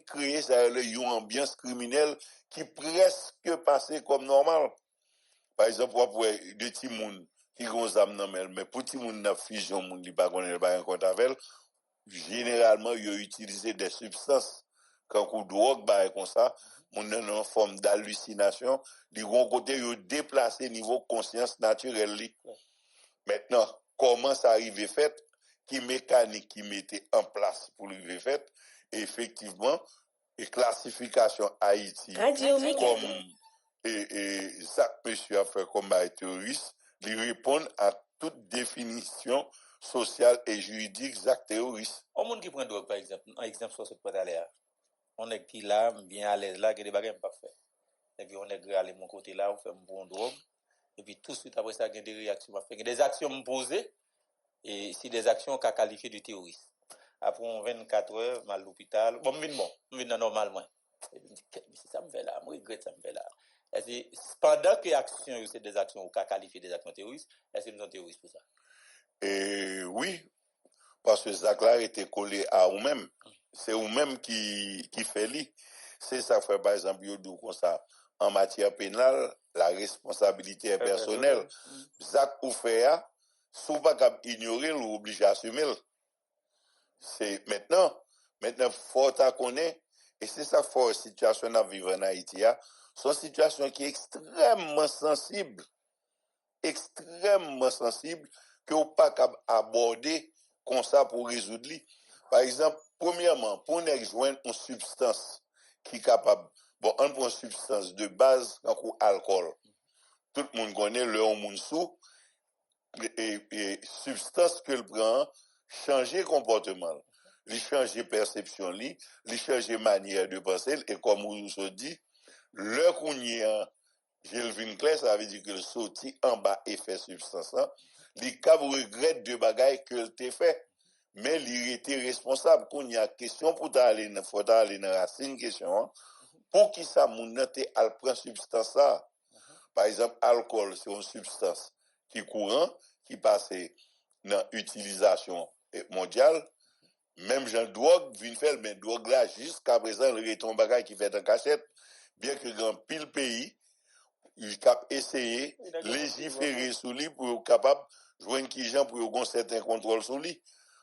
créer ça une ambiance criminelle qui presque passée comme normal. Par exemple, on pour des petits moun qui gon zam nan mais pour petit moun n'a fusion moun li pas connaît pas un compte avec généralement ils utilisé des substances quand on drogue bah comme ça moun nan en forme d'hallucination li gon côté yo déplacer niveau conscience naturelle li. Maintenant comment ça arrive fait qui mécanique qui mettait en place pour arriver fait et effectivement et classification Haïti comme et ça monsieur a fait combat terroriste lui répondre à toute définition sociale et juridique d'acte terroriste. On monde qui prend drogue par exemple, un exemple sur ce point là. On est qui là bien à l'aise là que des bagages pas fait. Et puis on est aller mon côté là, on fait un bon drogue et puis tout de suite après ça il y a des réactions à faire, des actions posées et si des actions qu'a qualifié de terroriste. Après 24 heures mal à l'hôpital, bon normalement. C'est ça me fait là, moi regrette ça me fait là. Et pendant que action c'est des actions ou qu'a qualifié des actions terroristes, est-ce que nous sommes terroristes pour ça? Et oui, parce que ça là était collé à vous-même. C'est vous-même qui fait li. C'est ça fait par exemple yo dit comme ça en matière pénale, la responsabilité est personnelle. Zak ou fait a, sou pas cap ignorer ou obligé à assumer. C'est maintenant faut ta connaître et c'est ça faut situation à vivre en Haïti a, son situation qui est extrêmement sensible que ou pas capable aborder comme ça pour résoudre li. Par exemple, premièrement, pour nous joindre une substance qui est capable bon on prend une substance de base comme alcool. Tout le monde connaît le monde sous et substance que le prend changer comportement. Li changer perception li changer manière de penser et comme vous se dit le qu'on y a Gilles Vinclair ça veut dire que le sorti en bas effet substance là li cap regrette de bagaille que t'ai fait mais il était responsable qu'on y a question pour aller dans racine question pour qui ça moun te al prend substance ça par exemple alcool c'est une substance qui courant qui passe dans utilisation mondiale. Même Jean drogue vient faire mais drogue là jusqu'à présent le reton bagage qui fait en cachette bien que dans pile pays il cap essayer légiférer sur lui pour capable joindre qui gens pour avoir un certain contrôle sur lui.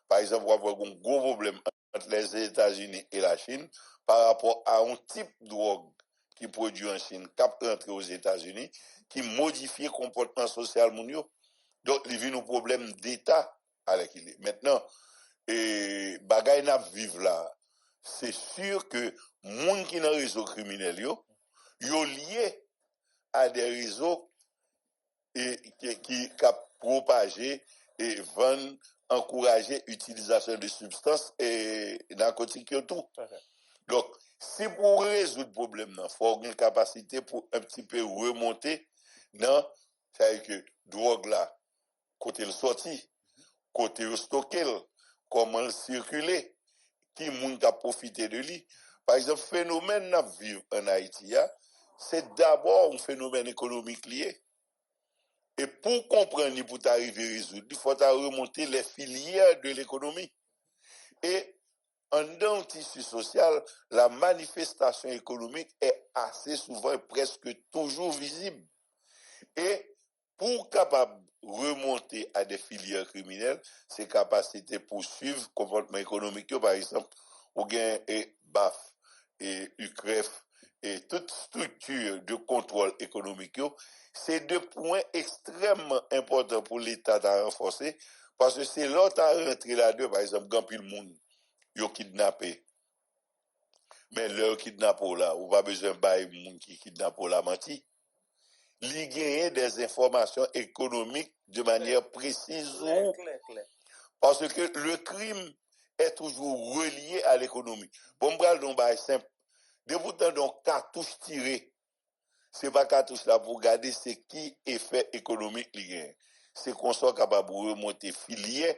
Par exemple, on va avoir un gros problème entre les États-Unis et la Chine par rapport à un type de drogue qui produit en Chine cap rentrer aux États-Unis qui modifie le comportement social mondial. Donc il vient un problème d'état avec il. Maintenant et bagay n'a vivre là c'est sûr que monde qui dans réseau criminel yo lié à des réseaux et qui propager et vendre encourager l'utilisation de substances et narcotiques et tout. Donc si pour résoudre le problème il faut avoir une capacité pour un petit peu remonter dans c'est que drogue là côté le sorti côté le stocker comment le circuler qui moun ka profiter de lui. Par exemple phénomène n'a vivre en Haïti c'est d'abord un phénomène économique lié. Et pour comprendre pour t'arriver à résoudre, il faut remonter les filières de l'économie. Et dans le tissu social, la manifestation économique est assez souvent et presque toujours visible. Et pour capable remonter à des filières criminelles, c'est capacité pour suivre comportement économique, par exemple, ou bien et BAF et UCREF et toute structure de contrôle économique, c'est deux points extrêmement importants pour l'État à renforcer parce que c'est l'autre à rentrer là-dedans, par exemple, quand le monde yo kidnappé. Mais leur kidnappé là, ou pas besoin de bailler monde qui kidnappe la menti. Li gagner des informations économiques de manière précise Claire. Parce que le crime est toujours relié à l'économie. Bon, bral don bail simple. De pourtant donc cartouche tiré. C'est pas cartouche là pour garder c'est qui effet économique li gagne. C'est qu'on soit capable de remonter filière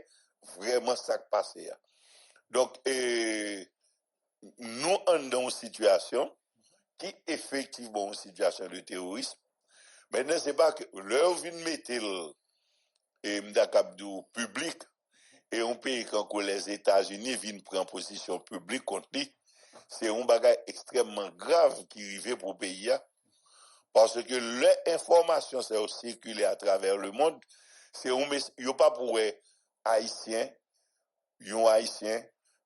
vraiment ça qui passe. Donc nous en dans une situation qui effectivement une situation de terrorisme. Maintenant c'est pas que leur vient mettre et m'dakabdou public et un pays comme les États-Unis viennent prendre position publique contre lui. c'est un bagage extrêmement grave qui arrive pour le pays. Parce que l'information, c'est circulé à travers le monde. Il n'y a pas pour Haïtiens,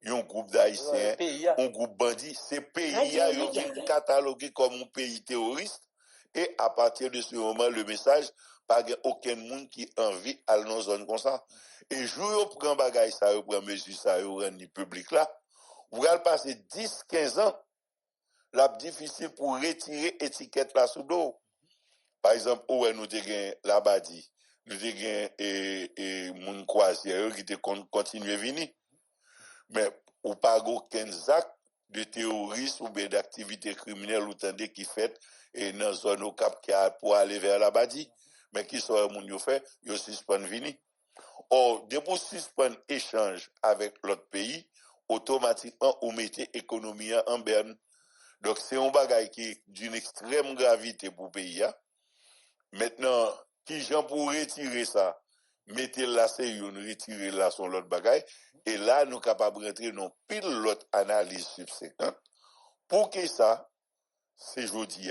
un groupe d'Haïtiens, un groupe bandit. C'est pays, ils sont catalogués comme un pays terroriste. Et à partir de ce moment, le message, pas aucun monde qui a envie à nos zones comme ça. Et jour où prend bagage ça, on prend mesure ça, on rend public là, vous allez passer 10-15 ans, là, difficile pour retirer étiquette là sous dos. Par exemple, où nous avons la Badi, nous avons mon croisière qui continue à venir. Mais ou pas aucun acte de terrorisme ou d'activité criminelle ou tandis qui fait et dans zone au cap qui a pour aller vers la Badi. Mais qui soit moun yo fait, yo suspend venir. Or, depuis suspend échange avec l'autre pays, automatiquement, on mettait l'économie en berne. Donc, c'est un bagage qui est d'une extrême gravité pour le pays. Maintenant, qui gens pour retirer ça, mettez là, c'est une, retirer là, son l'autre bagage. Et là, nous sommes capables de rentrer dans pile l'autre analyse subséquente. Pour que ça, c'est jeudi,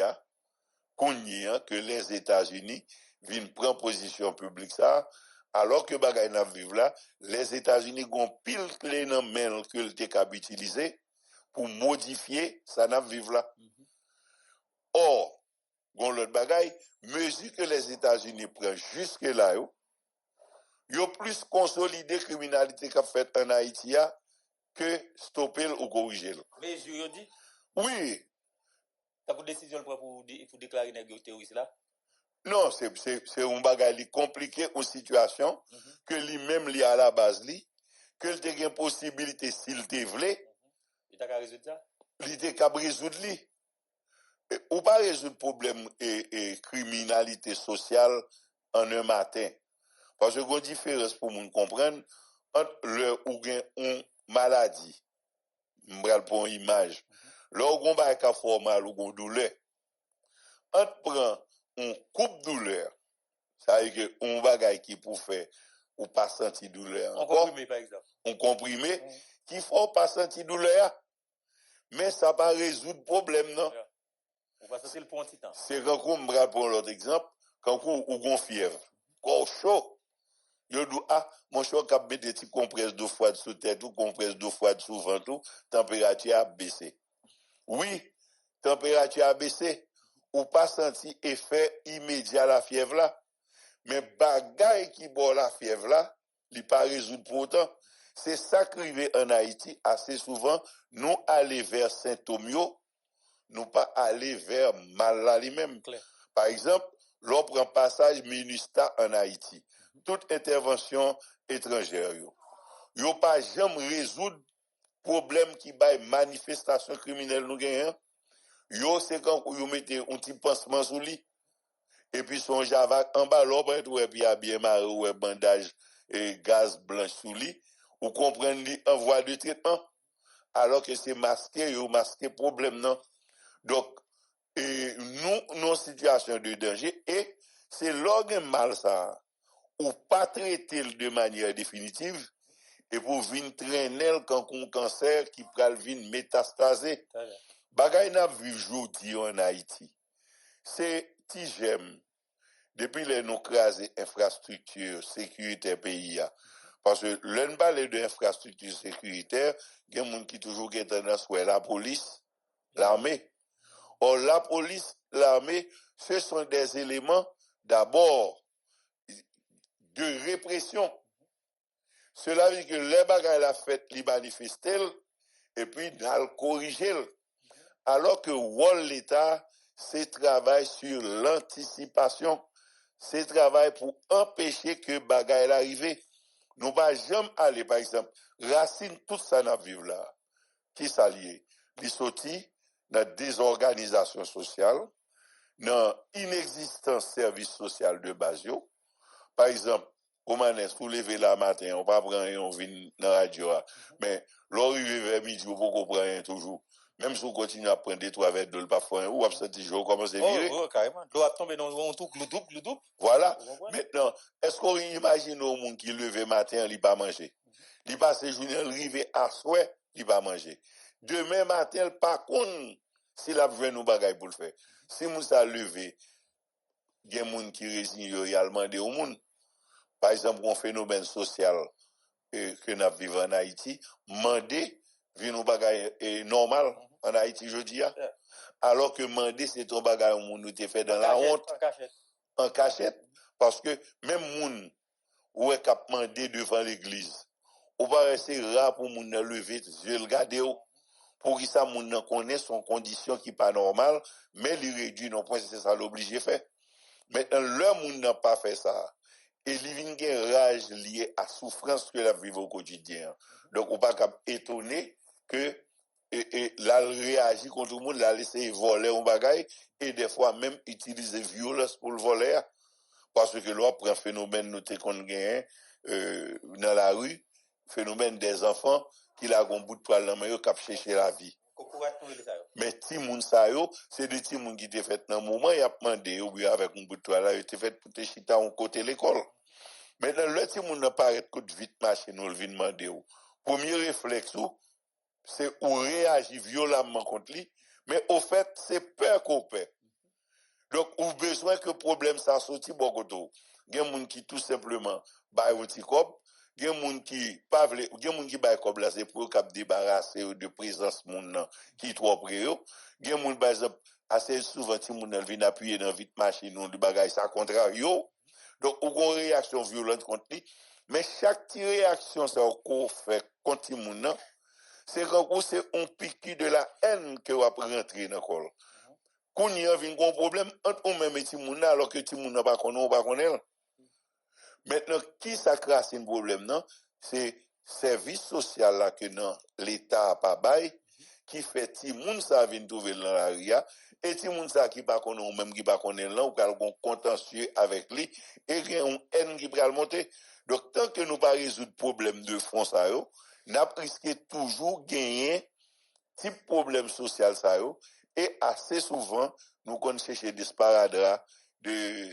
qu'on y a, que les États-Unis viennent prendre position publique ça, alors que bagay n'a vivre là, les États-Unis ont pile clé dans main que le cap utilisé pour modifier ça n'a vivre là. Or, gon l'autre bagay, mesure que les États-Unis prennent jusque là yo plus consolidé criminalité qu'a fait en Haïti que stopper ou corriger. Mesure yo dit? Oui. T'as pour décision pour déclarer nèg terroriste là? Non, c'est un bagage compliqué une situation que lui-même li à la base li, que il te une possibilité s'il te voulait. Il t'a résoudre ça? Il te cap résoudre li. Ou pas résoudre problème et criminalité sociale en un matin. Parce que une différence pour nous comprendre entre le ou gen une maladie. M'bral pour une image. Là où on va ka formal ou gon douleur. On prend un coupe douleur. Ça veut dire que on bagay qui pour faire ou pas sentir douleur encore. On comprimé par exemple. On comprimé qui faut pas sentir douleur. Mais ça va résoudre le problème non. On va sentir le point petit temps. C'est quand on me pour l'autre exemple, quand on gon fièvre. Quoi chaud. Yo dou mon choc a mettre des petites compresses d'eau froide sous tête ou compresses d'eau froide sous ventre tout, température a baissé. Oui, température a baissé ou pas senti effet immédiat la fièvre là. Mais bagay qui boit la fièvre là, il pas résoudre pour autant. C'est ça qui arrive en Haïti assez souvent, nous aller vers symptômes, nous pas aller vers mal là lui-même. Par exemple, l'on prend passage MINUSTA en Haïti. Toute intervention étrangère, yo pas jamais résoudre problème qui bail manifestation criminelle nous gagnons. Yo c'est quand yo mettez un petit pansement sous lit et puis son javac en bas l'autre et puis a bien marre ou bandage et gaz blanc sous lit ou comprendre li en voie de traitement alors que c'est masqué problème non. Donc et nous situation de danger et c'est l'organe mal ça ou pas traiter de manière définitive et pour venir traîner quand un cancer qui pral venir métastaser. Bagay n'a vu jodi en Haïti. C'est TGM. Depuis les nous craser infrastructure sécuritaire pays parce que l'on parle de infrastructure sécuritaire, il y a des gens qui toujours ont tendance à la police, l'armée. Or la police, l'armée, ce sont des éléments d'abord de répression. Cela veut dire que les bagages la fête, les manifester, et puis dans le corriger. Alors que l'État, c'est travail sur l'anticipation, c'est travail pour empêcher que bagages arrive. Nous pas jamais aller, par exemple, racine tout ça dans vivre là, qui s'allie, les sorties dans désorganisation sociale, dans inexistence service social de base. Par exemple, comment est-ce qu'on lever la matin, on va prendre on vient dans la radio, mais l'arrivée vers midi, on peut comprendre toujours. Même si on continue à prendre des trois verres d'eau, parfois, ou à ce jour, comment c'est viré? Oh, carrément. L'eau a tombé dans un truc, le double. Voilà. Maintenant, est-ce qu'on imagine au monde qui levé matin, il pas manger? Il passe journée, il arrive à souhait, il pas manger. Demain matin, par contre, si la veut nous bagaille pour le faire. Si nous ça levé, il y a des gens qui résignent également des gens. Par exemple, un phénomène social que nous vivons en Haïti, mandé, vient nous bagaille normal en Haïti, je dis. Alors que mandé, c'est un bagaille où nous te fait dans la honte. En cachette. Parce que même moun, ou est cap mandé devant l'église, ou pas rester rare pour moun lever, je le garde pour que ça moun connaisse son condition qui pas normale, mais il réduit non point c'est ça l'obligé fait. Maintenant le moun n'a pas fait ça. Et il vient une rage liée à souffrance que la vivre au quotidien. Donc on pas cap étonné que et là réagit contre le monde, là laisser voler un bagage et des fois même utiliser violence pour le voler. Parce que là, après un phénomène nous qu'on gagne dans la rue, phénomène des enfants qui la gon bout de poil dans main cap chercher la vie. Mais ti moun sa yo, c'est des ti moun qui te fait dans moment y a demandé ou bien avec un bout de poil là, te fait pour te chita on côté l'école. Maintenant le ti moun n'a pas coup de vite machine ou vinn demander ou. Premier réflexe c'est ou réagir violemment contre lui, mais au fait c'est peur qu'on perd. Donc, ou besoin que problème ça sorti bon côté. Gen moun qui tout simplement bay un petit cob, gen moun qui pas vle, gen moun qui bay cob là c'est pour cap débarrasser de présence moun nan qui trop près yo. Gen moun par exemple assez souvent ti moun nan vinn appuyer dans vite machine ou de bagay ça contraire yo. Donc, ou gon réaction violente contre lui, mais chaque petite réaction ça qu'on fait contre moun nan, c'est quand c'est un piqûre de la haine que va rentrer dans col. Qu'on y a un problème entre ou même et Timoun alors que Timoun n'a pas connu ou pas connaît. Maintenant, qui ça crasse un problème, non? C'est service social là que non, l'État a pas bail, qui fait Timoun ça vient trouver dans la ria, et Timoun ça qui pas connu ou même qui pas connaît là, ou quel contentieux avec lui, et qui une haine qui va monter. Donc, tant que nous pas résoudre problème de fond ça yo, n'a risqué toujours gagner type problème social ça yo, et assez souvent, nous connaissons chercher des sparadraps, de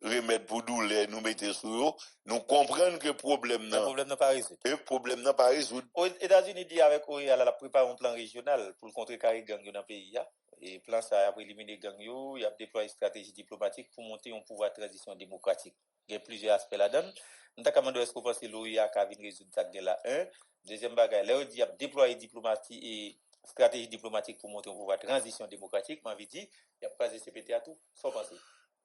remèdes pour douleur, nous mettons sur eux, nous comprenons que le problème n'a pas résolu. Le problème n'a pas résolu. Aux États-Unis, dit avec eux, elle a préparé un plan régional pour contrecarrer gang dans le pays. Et plan ça a éliminer gang yo, il a déployé une stratégie diplomatique pour monter un pouvoir de transition démocratique. Il y a plusieurs aspects là-dedans. Nous avons demandé est-ce que vous pensez que l'OIA a résoudre ça là un. Deuxième bagage, là, il a déployé diplomatie et stratégie diplomatique pour monter un pouvoir de transition démocratique, m'avait dit, il a pas de CPT à tout. Sans penser.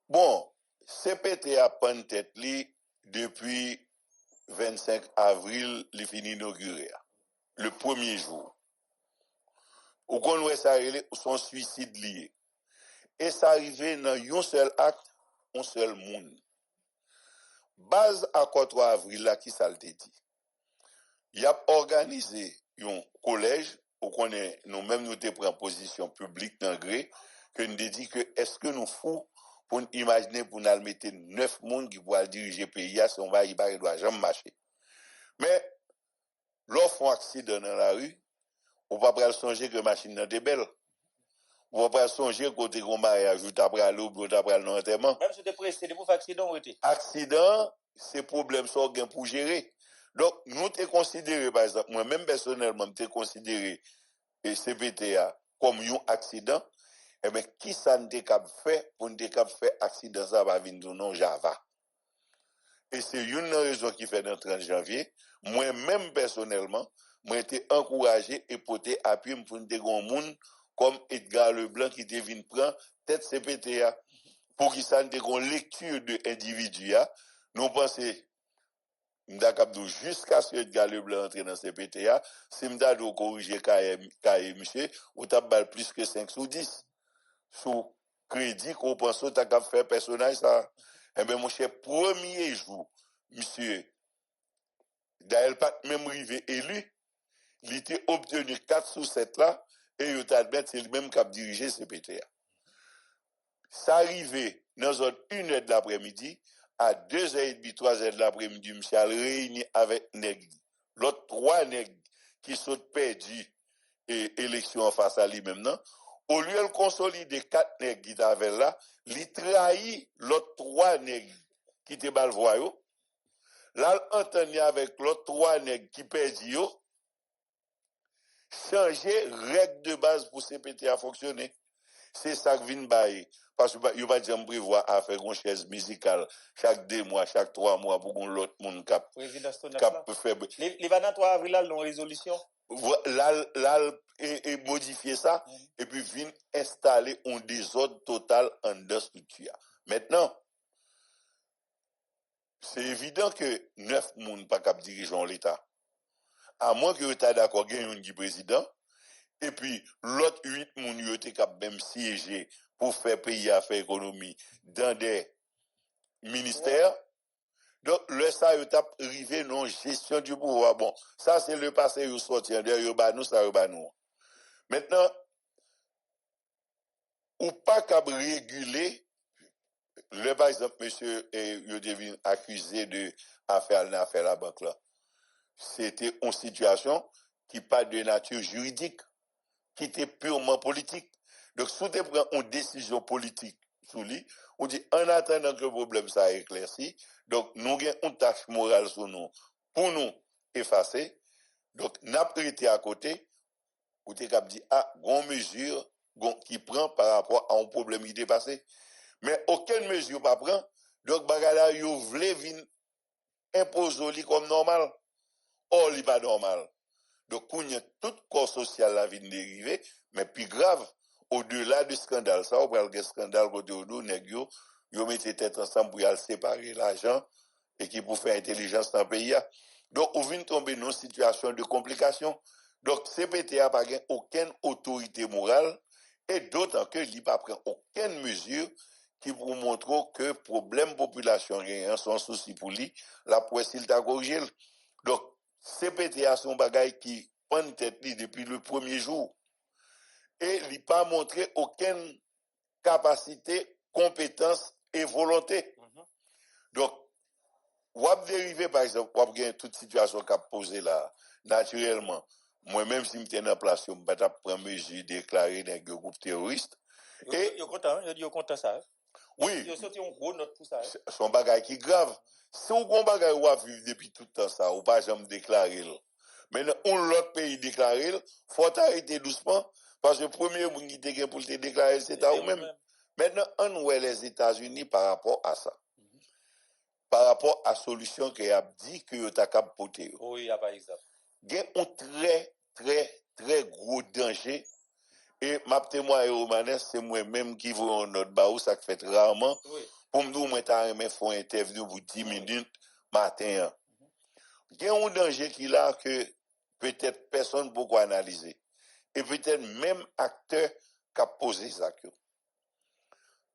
Bon, CPT a pas une tête depuis 25 avril, il finit inauguré. Le premier jour. Ou qu'on voit ça, son suicide lié. Et ça arrivait dans un seul acte, un seul monde. Base à 3 avril, là, qui ça le dit? Il a organisé un collège, où nous-mêmes nous te pris position publique dans gré, que nous dit que est-ce que nous fous pour imaginer pour nous mettre 9 personnes qui pourraient diriger le pays, si on va y barrer, doit jamais marcher. Mais, lorsqu'on accident dans la rue, on va pas songer que la machine est belle. On va pas songer côté qu'on mariage, ou t'as pris l'eau, ou t'as pris l'enterrement. Même si t'es pressé, pour faire accident ou était? Accident, c'est problème ça gain pour gérer. Donc, nous t'es considéré, par exemple, moi-même personnellement, t'es considéré CPTA comme un accident. Eh bien, qui ça ne t'est capable fait pour ne t'es capable faire accident ça va venir non Java. Et c'est une raison qui fait dans le 30 janvier. Moi-même personnellement, moi été encouragé et porté appui pour des grands monde comme Edgar Leblanc qui te vient prendre tête CPTA pour qu'il s'en ait une lecture de individu. Nous pensons m'dakabdou jusqu'à ce que Edgar Leblanc entre dans CPTA, si m'dadou corriger kaye monsieur, ou t'as bal plus que 5 sur 10. Sous crédit qu'on pense t'as qu'à faire personnage ça. Eh ben, mon cher, premier jour, monsieur, d'ailleurs, pas même rivé élu, il était obtenu 4 sur 7 là, et il t'a admettre c'est le même qui a dirigé CPTA. Ça arrivait dans zone 1h de l'après-midi, à 2h30, 3h de l'après-midi, monsieur a réuni avec nèg. L'autre 3 nèg qui sont perdus et élection en face à lui même, non? Au lieu de consolider 4 nèg qui étaient là, il trahit l'autre 3 nèg qui étaient bal voyou. Là, il entendait avec l'autre 3 nèg qui perdit yo. changer règle de base pour CPT à fonctionner. C'est ça que vient bailler. Parce que il va jamais prévoir à faire une chaise musicale chaque 2 mois, chaque 3 mois pour qu'on l'autre monde cap faire. Les 23 avril là, l'ont résolution. Là, et modifier ça, et puis vient installer un désordre total en deux structures. Maintenant, c'est évident que 9 personnes pas cap dirigeant l'État. À moins que l'État d'accord gagne un président, et puis l'autre 8 personnes étaient cap même siéger pour faire pays à faire économie dans des ministères. Donc, le ça, il tape arrivé non gestion du pouvoir. Bon, ça, c'est le passé, il sorti, il nous, ça, nous. Maintenant, ou pas qu'à réguler, le par exemple, monsieur, il devient accusé de affaire la banque là. C'était une situation qui pas de nature juridique, qui était purement politique. Donc, si tu prends une décision politique sous lui, on dit, en attendant que le problème ça éclairci, donc, nous avons une tâche morale sur nous, pour nous effacer. Donc, n'a pas été à côté, ou t'es cap dit, ah, bonne mesure, qui prend par rapport à un problème qui est dépassé. Mais aucune mesure pas prend. Donc, bagala, yo vle vin imposer comme normal. Or, li pas normal. Donc, il y a tout corps social la vin dérivé, mais plus grave, au-delà du scandale, ça, on parle de scandale côté ou nèg yo mettez tête ensemble pour y séparer l'argent et qui pour faire intelligence dans le pays. Donc, on vient tomber dans une situation de complication. Donc, CPT n'a pas aucune autorité morale et d'autant que il n'a pas pris aucune mesure qui pour montrer que le problème population a son souci pour lui, la presse il t'a corrigé. Donc, CPT a son bagage qui prend tête depuis le premier jour et il n'a pas montré aucune capacité, compétence et volonté. Donc, ou ap dérivé par exemple, ou ap gen toute situation qu'a posé là, naturellement. Moi-même, si m'étais en place, je ne vais pas prendre mesure déclarée d'un groupe terroriste. Et yo content ça. Oui. Yo sorti un gros note pour ça. Son bagage qui est grave. Si on a un bagage ou a vivre depuis tout le temps ça, ou pas jamais déclaré. Maintenant, on l'autre pays déclaré, faut arrêter doucement, parce que le premier monde qui était pour te déclarer, c'est à vous-même. Maintenant, on voit les États-Unis par rapport à ça. Par rapport à la solution qu'il a dit que vous avez capable. Oui, par exemple. Il y a un très, très, très gros danger. Et ma témoin Romanes, c'est moi-même qui vous en notre baou, ça fait rarement. Oui. Pour me dire, moi, je faire une interview pour 10 minutes matin. Il y a un danger qu'il a que peut-être personne ne peut analyser. Et peut-être même acteur qui a posé ça. Il ne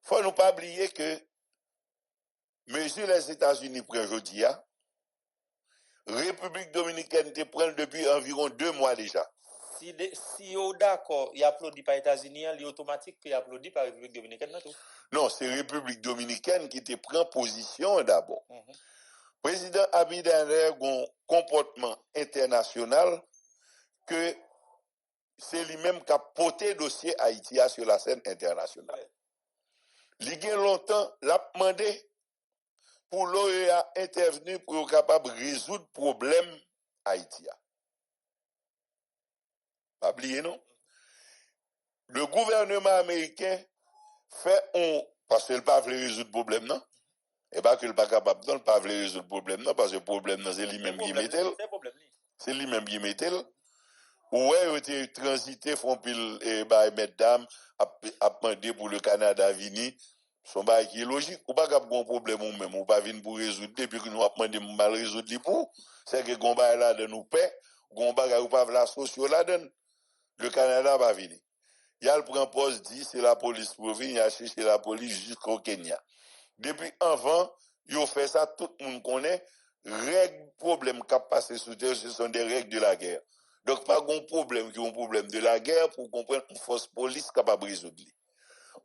faut nous pas oublier que mesure les États-Unis prennent aujourd'hui, République dominicaine te prend depuis environ 2 mois déjà. Si vous d'accord, il applaudit par les États-Unis, il est automatique qu'il applaudit par la République dominicaine. Non, c'est République dominicaine qui te prend position d'abord. Président Abinader a un comportement international que c'est lui-même qui a porté le dossier Haïti sur la scène internationale. Il y a longtemps, l'a demandé pour l'OEA intervenir pour être capable de résoudre le problème Haïti. Pas oublier, non? Le gouvernement américain fait parce qu'il ne veut pas résoudre le problème, non? Et pas qu'il n'est pas capable de ne pas résoudre le problème, non? Parce que le problème, c'est lui-même qui met. C'est lui-même qui met. Ouais, il était transité, font pile, et mesdames, à demander pour le Canada vini. Son bail qui est logique. Ou pas qu'il y a un problème ou même, ou pas venir pour résoudre, depuis que nous avons demandé mal résoudre pour. C'est que le bail là de nous paie, le bail ou pas la sociale là dedans. Le Canada va venir. Il y a le prend poste dit, c'est la police pour venir, il y a cherché la police jusqu'au Kenya. Depuis avant, ils ont fait ça, tout le monde connaît. Règles, problèmes qui passent sous terre, ce sont des règles de la guerre. Donc, pas de problème qui ont un problème de la guerre pour comprendre une force police capable de résoudre.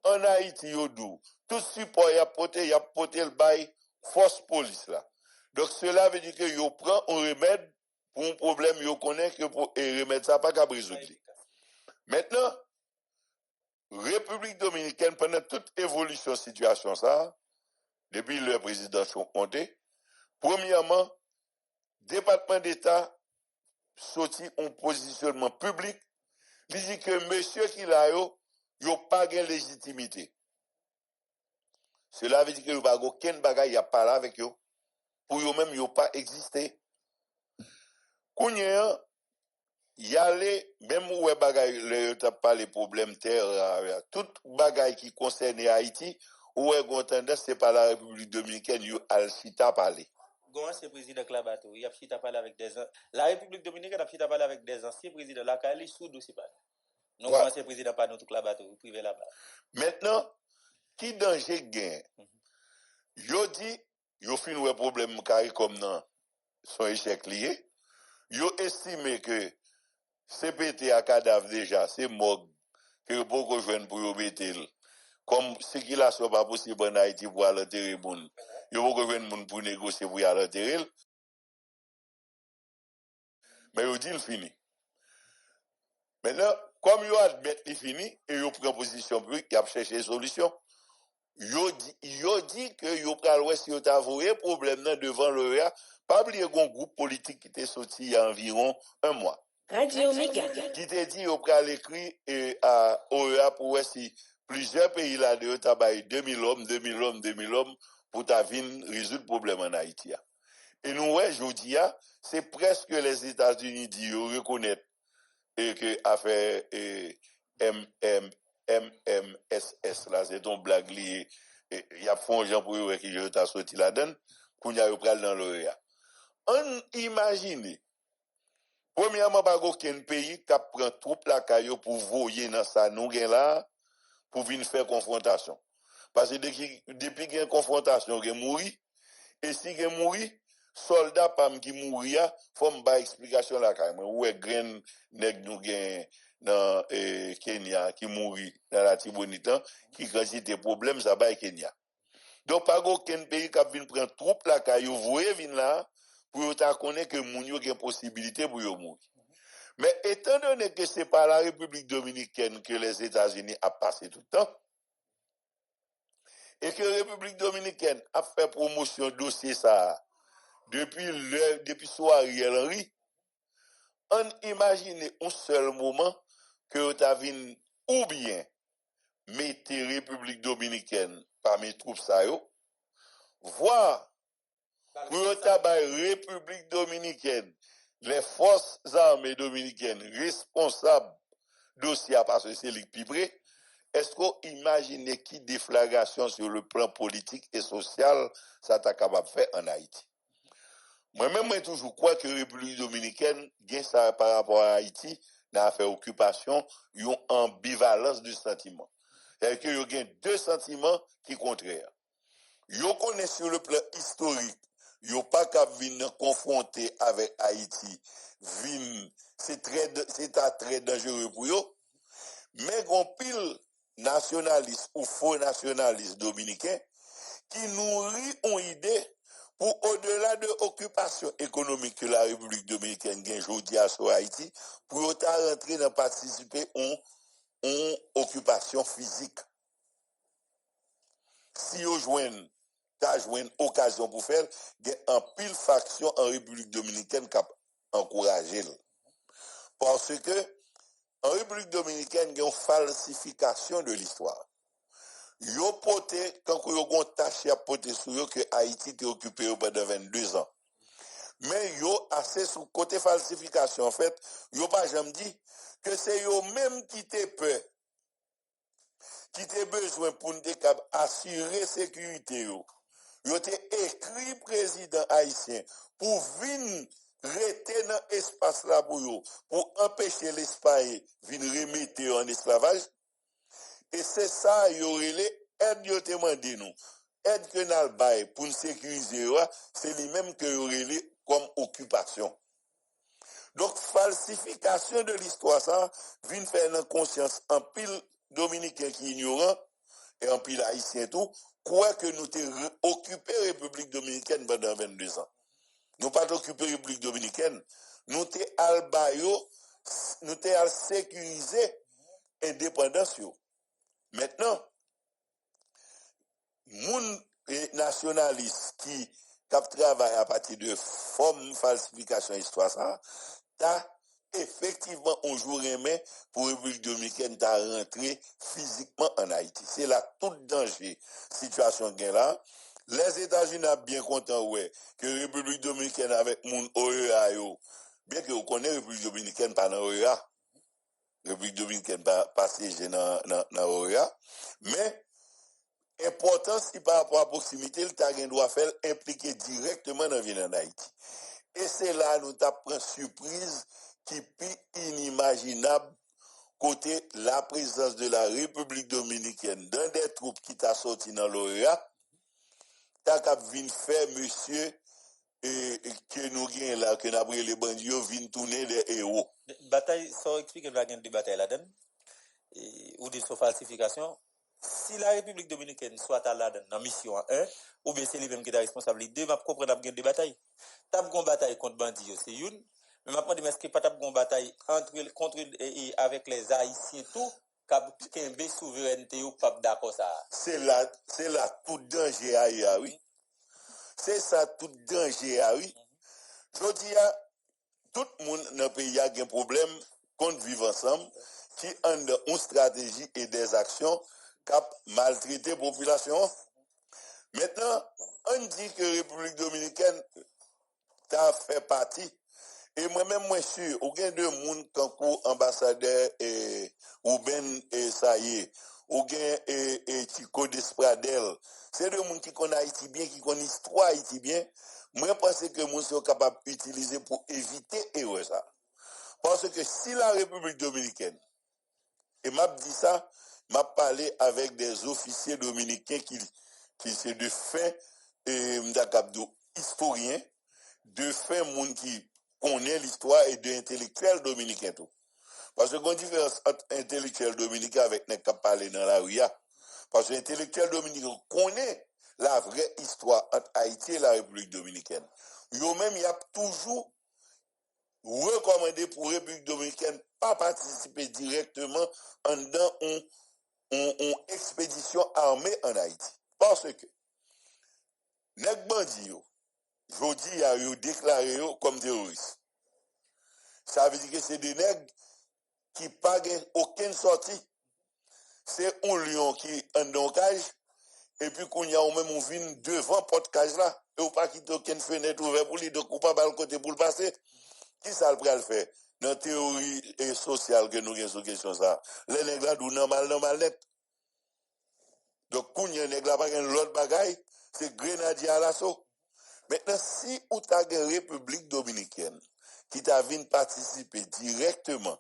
En Haïti, tout support y a porté le bail force police là. Donc, cela veut dire que yo prend un remède pour un problème yo connaît que pour remède ça pas capable de résoudre. Maintenant, République dominicaine, pendant toute évolution de situation, ça, depuis le président Comté, premièrement, département d'État sorti un positionnement public, il dit que monsieur qui l'a yo pas de légitimité. Cela veut dire que yo pas aucun bagage y a pas là avec yo. Pour eux même yo pas existé. Kounya y aller même où bagay le t'a pas les problèmes terre tout bagay qui concerne Haïti ou est tendance c'est pas la République dominicaine yo al chita parler. Gon c'est président Clabato, il a chita parler avec des la République dominicaine a chita parler avec des anciens présidents la Cali sous dossier pas. Nous ouais. Ancien président pas nous tout Clabato, privé là-bas. Maintenant, qui danger gain? Yo dit yo fin ouais problème carré comme non son échec lié. Yo estimé que CPT à cadavre déjà, c'est mort que beaucoup jeunes pour yo mettre comme ce qu'il a soit pas possible en Haïti pour aller enterrer moun. Yo beaucoup jeunes moun pour négocier pour aller enterrer. Mais yo dit il fini. Maintenant, comme yo admet il fini et yo prend position publique, y a cherché solution. Yo dit que yo pral wè si yo t'a voué problème nan devant l'OEA, pas oublier gon groupe politique qui était sorti il y a environ un mois. Radio Méga. Qui te dit yo pral écrit à OEA pour wè si plusieurs pays là de t'a bail 2000 hommes pour t'a vinn résoudre problème en Haïti. Et nous ouais jodi a, c'est presque les États-Unis dit yo reconnaître et que affaire MMSS là c'est ton blague lié il y a fond gens pour eux qui je t'a sorti là-dedans qu'on y a eu pral dans l'OEA. On imagine premièrement pas aucun pays qui prend troupe la caillou pour voyer dans ça nous gain là pour venir faire confrontation parce que depuis qu'il y a une confrontation il mourir et si il mourir soldat pam qui mourir faut me ba explication la caillou où est grain nèg nous gain dans Kenya qui mourit dans la Tibonita qui quand c'était problème ça ba Kenya. Donc pas aucun pays qui vient prendre troupe la caillou voyer vinn là pour ta connaître que moun yo gen possibilité pour yo mourir. Mais étant donné que c'est pas la République dominicaine que les États-Unis a passé tout le temps et que la République dominicaine a fait promotion dossier ça depuis soit Ariel Henry, on imagine un seul moment que t'as vu ou bien mettre République dominicaine parmi les troupes ça yo, voire pour ta République dominicaine les forces armées dominicaines responsables dossier parce que c'est l'équilibré. Est-ce qu'on imagine qui déflagration sur le plan politique et social ça t'a capable de faire en Haïti? Moi-même, moi, toujours crois que la République dominicaine, gagne ça par rapport à Haïti, dans l'affaire occupation, ils ont ambivalence du sentiment. C'est-à-dire qu'il y a deux sentiments qui sont contraires. Ils connaissent sur le plan historique, ils n'ont pas qu'à venir confronter avec Haïti. C'est très dangereux pour eux. Mais on pile nationaliste ou faux nationaliste dominicain qui nourrit une idée pour au-delà de l'occupation économique que la République dominicaine gagne aujourd'hui sur Haïti, pour rentrer dans participer en occupation physique. Si vous joignez occasion pour faire, il y a un pile faction en République dominicaine qui a encouragé. Parce que en République dominicaine, il y a une falsification de l'histoire. Yo pote, quand yo gon tâche à poter sur yo que Haïti était occupé pendant 22 ans. Mais yo assez sous côté falsification en fait, yo pas jamais dit que c'est yo même qui te peur, qui te besoin pour assurer sécurité yo. Yo te écrit président haïtien pour venir rester dans espace là pour yo, pour empêcher l'Espagne venir remettre en esclavage. Et c'est ça, il y aurait les aides yo demandé nous. Aide que nous bail pour nous sécuriser, c'est lui-même que y aurait les comme occupation. Donc, falsification de l'histoire, ça, vient faire une conscience en pile dominicain qui ignorant, et en pile haïtien tout, quoi que nous t'ayons occupé République dominicaine pendant 22 ans. Nous pas occupé République dominicaine, nous t'ayons albayo, nous t'ayons sécurisé indépendance yo. Maintenant, moun nationaliste qui travaille à partir de forme falsification histoire ça, l'État, effectivement, on joue main pour la République dominicaine à rentrer physiquement en Haïti. C'est là tout danger, situation gain là. Les États-Unis sont bien contents, ouais, que la République dominicaine avec mon OEA, bien que vous connaissez la République dominicaine par l'OEA, la République dominicaine pas siégé dans l'OEA, mais important si par rapport à la proximité, le Tagin doit faire impliquer directement dans la vie en Haïti. Et c'est là nous avons une surprise qui est inimaginable côté la présence de la République dominicaine dans des troupes qui t'a sorti dans l'OEA, t'as qu'à venir faire monsieur que nous gagnons là, que nous avons les bandits viennent tourner des héros. Bataille, ça explique que nous avons des batailles là-dedans, ou des falsifications. Si la République dominicaine soit à la mission 1, ou bien c'est lui-même qui est responsable, deux, je comprends qu'il y a des batailles. Tu as une bataille contre bandits, c'est une. Mais maintenant, est-ce qu'il n'y a pas une bataille contre et avec les Haïtiens, tout, qui a une souveraineté ou pas d'accord ça? C'est là tout danger, oui. C'est ça tout danger, oui. Je dis, tout le monde dans le pays a un problème contre vivre ensemble, qui a une stratégie et des actions qui maltraiter la population. Maintenant, on dit que la République dominicaine a fait partie. Et moi-même, moi, je suis sûr, aucun de monde comme ambassadeur ou ben ça y est, ou bien Chico Despradel. C'est des gens qui connaissent Haïti bien, qui connaissent l'histoire Haïti bien. Moi, je pense que nous sommes capables d'utiliser pour éviter et ça. Parce que si la République dominicaine, et m'a dit ça, m'a parlé avec des officiers dominicains qui c'est de fait, historiens, de fait, monde qui connaît l'histoire et de intellectuels dominicains tout. Parce que une différence entre intellectuel dominicain avec les qui parlent dans la rue, parce que l'intellectuel dominicain connaît la vraie histoire entre Haïti et la République dominicaine. Yo-même, il y a toujours recommandé pour la République dominicaine pas participer directement dans une expédition armée en Haïti. Parce que, les bandits, jodi a yo déclaré comme terroristes. Ça veut dire que c'est des nègres qui pas aucune sortie. C'est un lion qui en dans cage et puis qu'on y a même on vient devant porte cage là et ou pas quitter aucune fenêtre ouverte pour lui donc ou pas le côté pour le passer. Qui ça le faire dans théorie sociale que nous avons sur question ça. Les nègres là normal net. Donc qu'on y a nègre là pas l'autre bagaille, c'est grenadier à l'assaut. Maintenant, si ou ta une République dominicaine qui t'a vu participer directement,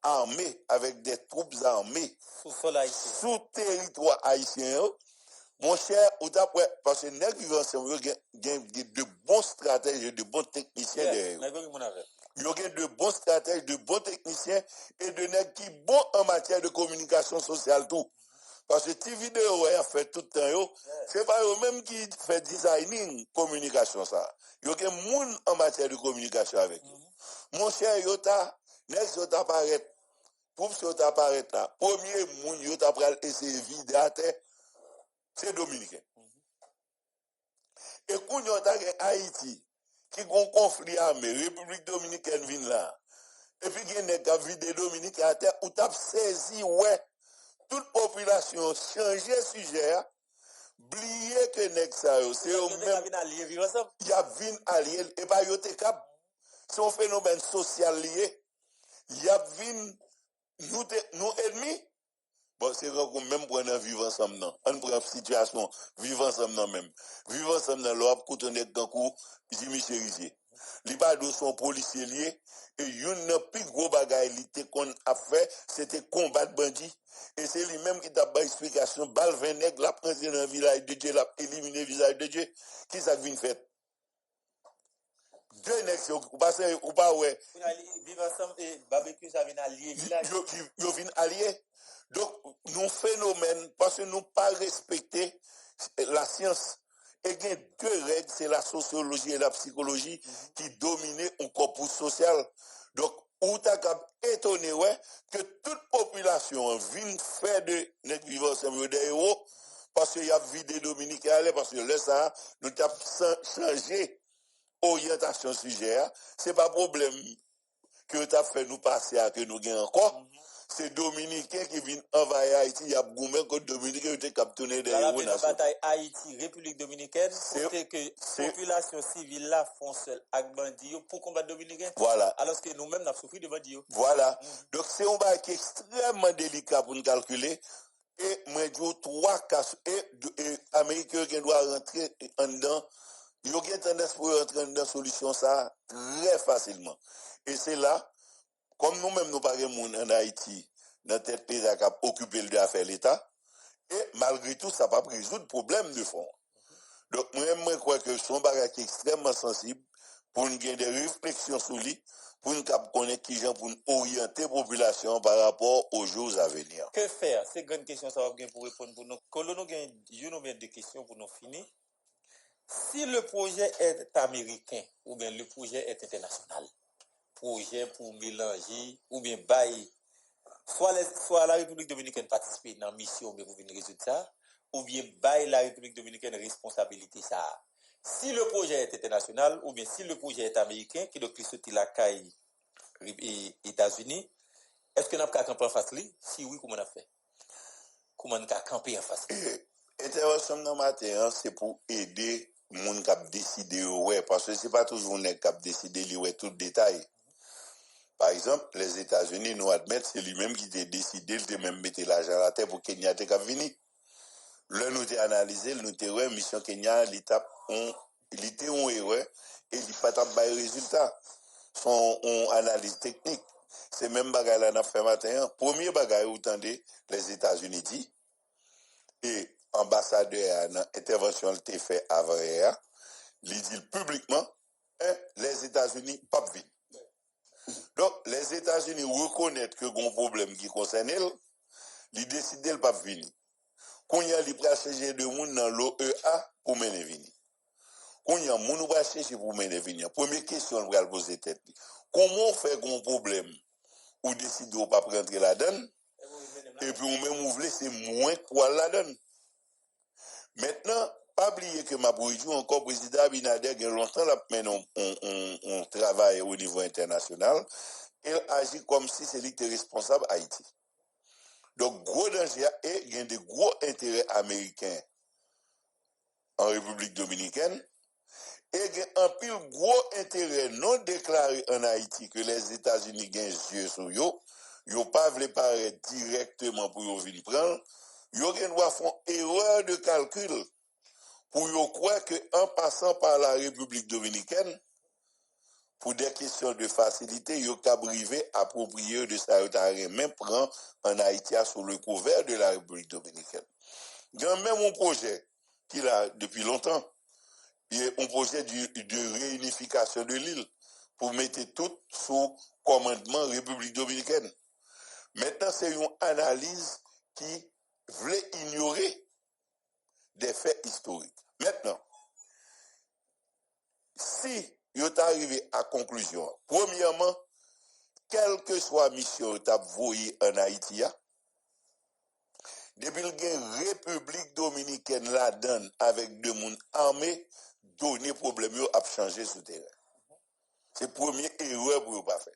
armée, avec des troupes armées, sous territoire haïtien, mon cher, ou t'as parce que les vivants ensemble, il y a de bons stratèges et de bons techniciens derrière. Il y a de bons stratèges, de bons techniciens et de nègres qui bons en matière de communication sociale tout. Parce que ces vidéos a fait tout le temps, c'est pas eux-mêmes qui fait designing communication ça. Il y a des gens en matière de communication avec eux. Mon cher, next yota apparaît, pour ce yota apparaît là, premier monde yota pral essayer vider à terre, c'est Dominicain. Et quand yota Haïti, qui a un conflit armé, République Dominicaine vient là, et puis il y a vidé Dominique à terre, ou t'as saisi, ouais, toute population changer sujet, oublier que nèg ça c'est eux même il y a vinn allié et pas yo te cap c'est un phénomène social lié il y a vinn nous ennemis bon c'est qu'on même prendre vivre ensemble non on prend situation vivre ensemble non même vivre ensemble dans l'op côté nèg gankou Jimmy Cherizier li pas de son policier lié et une plus gros bagaille li te qu'on a fait c'était combattre bandit et c'est lui-même qui t'a pas explication balle 20 nègres la prendre dans le village de Dieu l'a éliminé le village de Dieu qui ça vient fait deux nègres ou pas ouais vivre ensemble et barbecue ça vient allier village yo vient allier donc nous phénomène parce que nous pas respecter la science. Et il y a deux règles, c'est la sociologie et la psychologie qui dominent un corpus social. Donc, ou t'as étonné, ouais, que toute population vient faire de notre vivance des héros, parce qu'il y a vidé Dominique à l'air, parce que là, ça, nous t'avons changé orientation sujet, c'est pas problème que tu as fait nous passer à que nous gagnons encore, c'est Dominicains qui viennent envahir Haïti, il y a gourmet que Dominicains qui ont capturé des héros nationaux. La bataille Haïti, République dominicaine, côté que la population civile là font seul avec bandits pour combattre Dominicains. Voilà. Alors que nous-mêmes, nous avons souffert de bandits. Voilà. Donc c'est un bail qui est extrêmement délicat pour nous calculer. Et moi, je dis 3 cas, et Américains qui doivent rentrer en dedans, ils ont tendance pour rentrer dans la solution ça très facilement. Et c'est là, comme nous-mêmes, nous parlons en Haïti, notre tête l'État qui a occupé le affaire l'État, et malgré tout, ça va pas résoudre le problème de fond. Donc, moi, je crois que son bagage est extrêmement sensible pour nous gagner des réflexions sur lui, pour nous connaître qui gens pour nous orienter la population par rapport aux jours à venir. Que faire? C'est une grande question, ça va bien pour répondre pour nous. Quand nous avons des questions pour nous finir. Si le projet est américain ou bien le projet est international, projet pour mélanger ou bien bail, soit la République dominicaine participe dans la mission mais pour venir résoudre ça, ou bien bail la République dominicaine responsabilité ça. Si le projet est international ou bien si le projet est américain, qui doit sortir la caille États-Unis, est-ce que nous avons campé en face lui? Si oui, comment on a fait? Comment on a campé en face? Intervention dans matin, c'est pour aider moun k'ap décider ouais parce que c'est pas toujours nèg k'ap décider li ouais tout détail. Par exemple, les États-Unis nous admettent c'est lui-même qui a décidé de même mettre l'argent à la terre pour Kenya te k'ap vini. Là nous t'ai analysé, nous t'ai ouais mission Kenya l'étape il était on erreur et il pas t'a bail résultat. Son analyse technique. C'est même bagaille là n'a fait matin. Premier bagaille où tendez les États-Unis dit et ambassadeur dans intervention été fait avant hier, il dit publiquement les États-Unis pas vite. Donc les États-Unis reconnaissent que gon problème qui concerne elle, ils décident de pas venir. Quand il y a les chercher de monde dans l'OEA pour mener venir. Quand il y a moun va chercher pour mener venir. Première question on va poser tête. Comment on fait gon problème ou décider de pas rentrer la donne et puis on même ouvrir c'est moins quoi la donne. Maintenant, pas oublier que ma bourgeois encore président Abinader il y a longtemps là maintenant on travaille au niveau international, il agit comme si c'est lui qui est responsable Haïti. Donc gros danger et il y a des gros intérêts américains en République dominicaine et il y a un pile gros intérêt non déclaré en Haïti que les États-Unis gagnent yeux sur eux, ils pas voulu paraître directement pour venir prendre, ils doivent faire erreur de calcul. Pour y croire qu'en passant par la République dominicaine, pour des questions de facilité, ils ont privé approprié de sa même prend en Haïti sous le couvert de la République dominicaine. Il y a même un projet qu'il a depuis longtemps, il y a un projet de réunification de l'île pour mettre tout sous commandement République dominicaine. Maintenant, c'est une analyse qui voulait ignorer des faits historiques. Maintenant, si vous arrivé à conclusion, premièrement, quelle que soit la mission que vous avez voyée en Haïti, depuis la République dominicaine la donne avec deux mondes armés, donner problème à changer ce terrain. C'est la première erreur pour ne pas faire.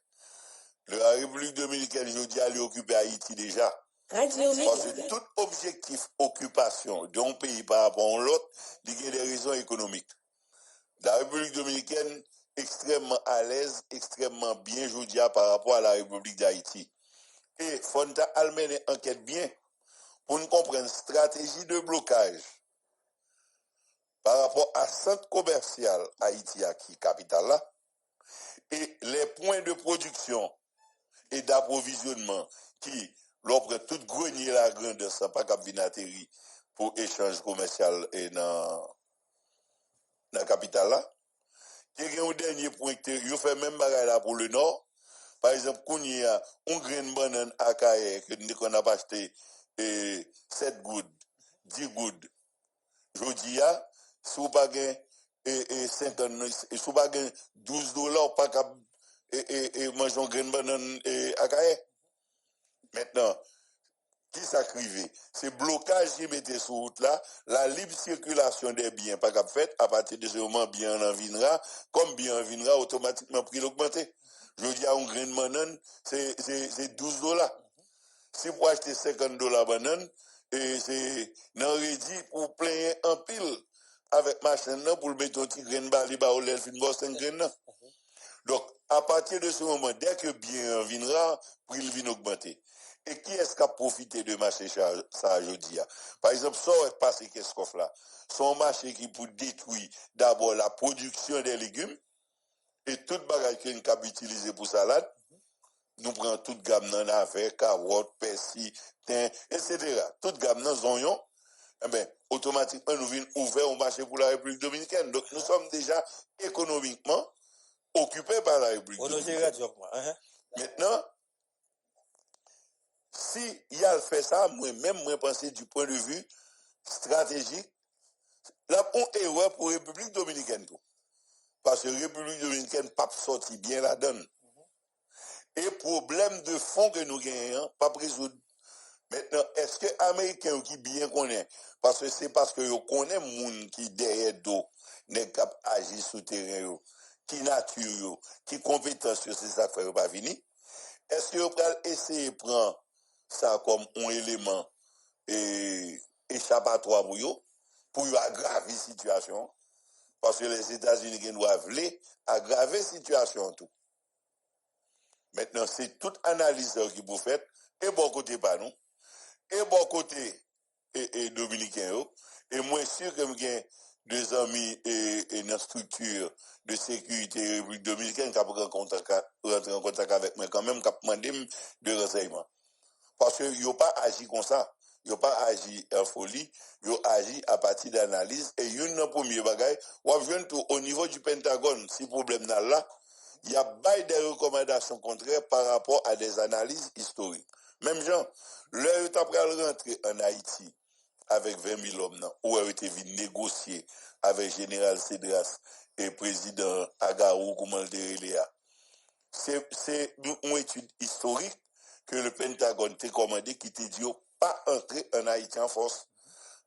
La République dominicaine, je dis, elle occupe Haïti déjà. Parce que tout objectif occupation d'un pays par rapport à l'autre, il y a des raisons économiques. La République dominicaine extrêmement à l'aise, extrêmement bien aujourd'hui par rapport à la République d'Haïti. Et Fonta Almene enquête bien pour nous comprendre une stratégie de blocage par rapport à centre commercial Haïti qui capitale là et les points de production et d'approvisionnement qui l'offre tout grenier la grande sans pas cabinateri pour échange commercial et dans la capitale là. Il y a un dernier point que vous faites même bagaille là pour le nord. Par exemple, quand il y a un grain de banane à Kaye qu'on a acheté 7 gouttes, 10 gouttes. Je dis, si vous n'avez pas 12 $, pas qu'à manger un grain de banane à Kaye. Maintenant, qui s'acrivait. C'est blocage qui mettait sur route là, la libre circulation des biens pas cap fait, à partir de ce moment, bien en viendra, comme bien en viendra, automatiquement prix l'augmenter. Je dis à un grain de banane, c'est $12. Si vous achetez $50 banane, et c'est non rédit pour plein en pile avec machine là pour le mettre un petit grain de bali ba ou l'air fin boss un grain là. Donc à partir de ce moment, dès que bien viendra, prix vient augmenter. Et qui est-ce qui a profité de marché ça aujourd'hui? Par exemple, ça est passé qu'est-ce qu'on là? Son marché qui pour détruire d'abord la production des légumes et toute bagage qu'on peut utiliser pour salade. Nous prenons toute gamme dans l'affaire, carottes, persil, thym, etc. Toute gamme dans oignons, eh ben, automatiquement, nous venons ouvrir un marché pour la République dominicaine. Donc, nous sommes déjà économiquement occupés par la République dominicaine. Maintenant, si il y a fait ça, moi-même, moi, penser du point de vue stratégique, là, on est erreur pour la République dominicaine. Parce que la République dominicaine pas sorti bien la donne. Et problème de fond que nous gagnons, pas résoudre. Maintenant, est-ce que les Américains qui bien connaissent, parce que c'est parce que vous connaissez les gens qui derrière d'eau, n'est cap agir sous terrain, qui nature, qui compétence sur ces affaires pas fini, est-ce que vous allez essayer de prendre ça comme un élément échappatoire pour aggraver la situation? Parce que les États-Unis doivent aggraver la situation tout. Maintenant, c'est toute analyse qui vous faites, et bon côté pas nous, et bon côté et dominicain, et moi sûr que j'ai deux amis et une structure de sécurité République dominicaine qui rentrer en contact avec moi quand même, qui demandé de renseignements. Parce que ils n'ont pas agi comme ça. Ils n'ont pas agi en folie, ils ont agi à partir d'analyse. Et une première bagaille, on vient au niveau du Pentagone, si problème là, il y a des recommandations contraires par rapport à des analyses historiques. Même gens, l'heure est après rentrer en Haïti avec 20 000 hommes, où elle était venue négocier avec Général Cédras et président Agarou, comment le dire, c'est une étude historique que le Pentagone t'a commandé qui t'a dit pas entrer en Haïti en force.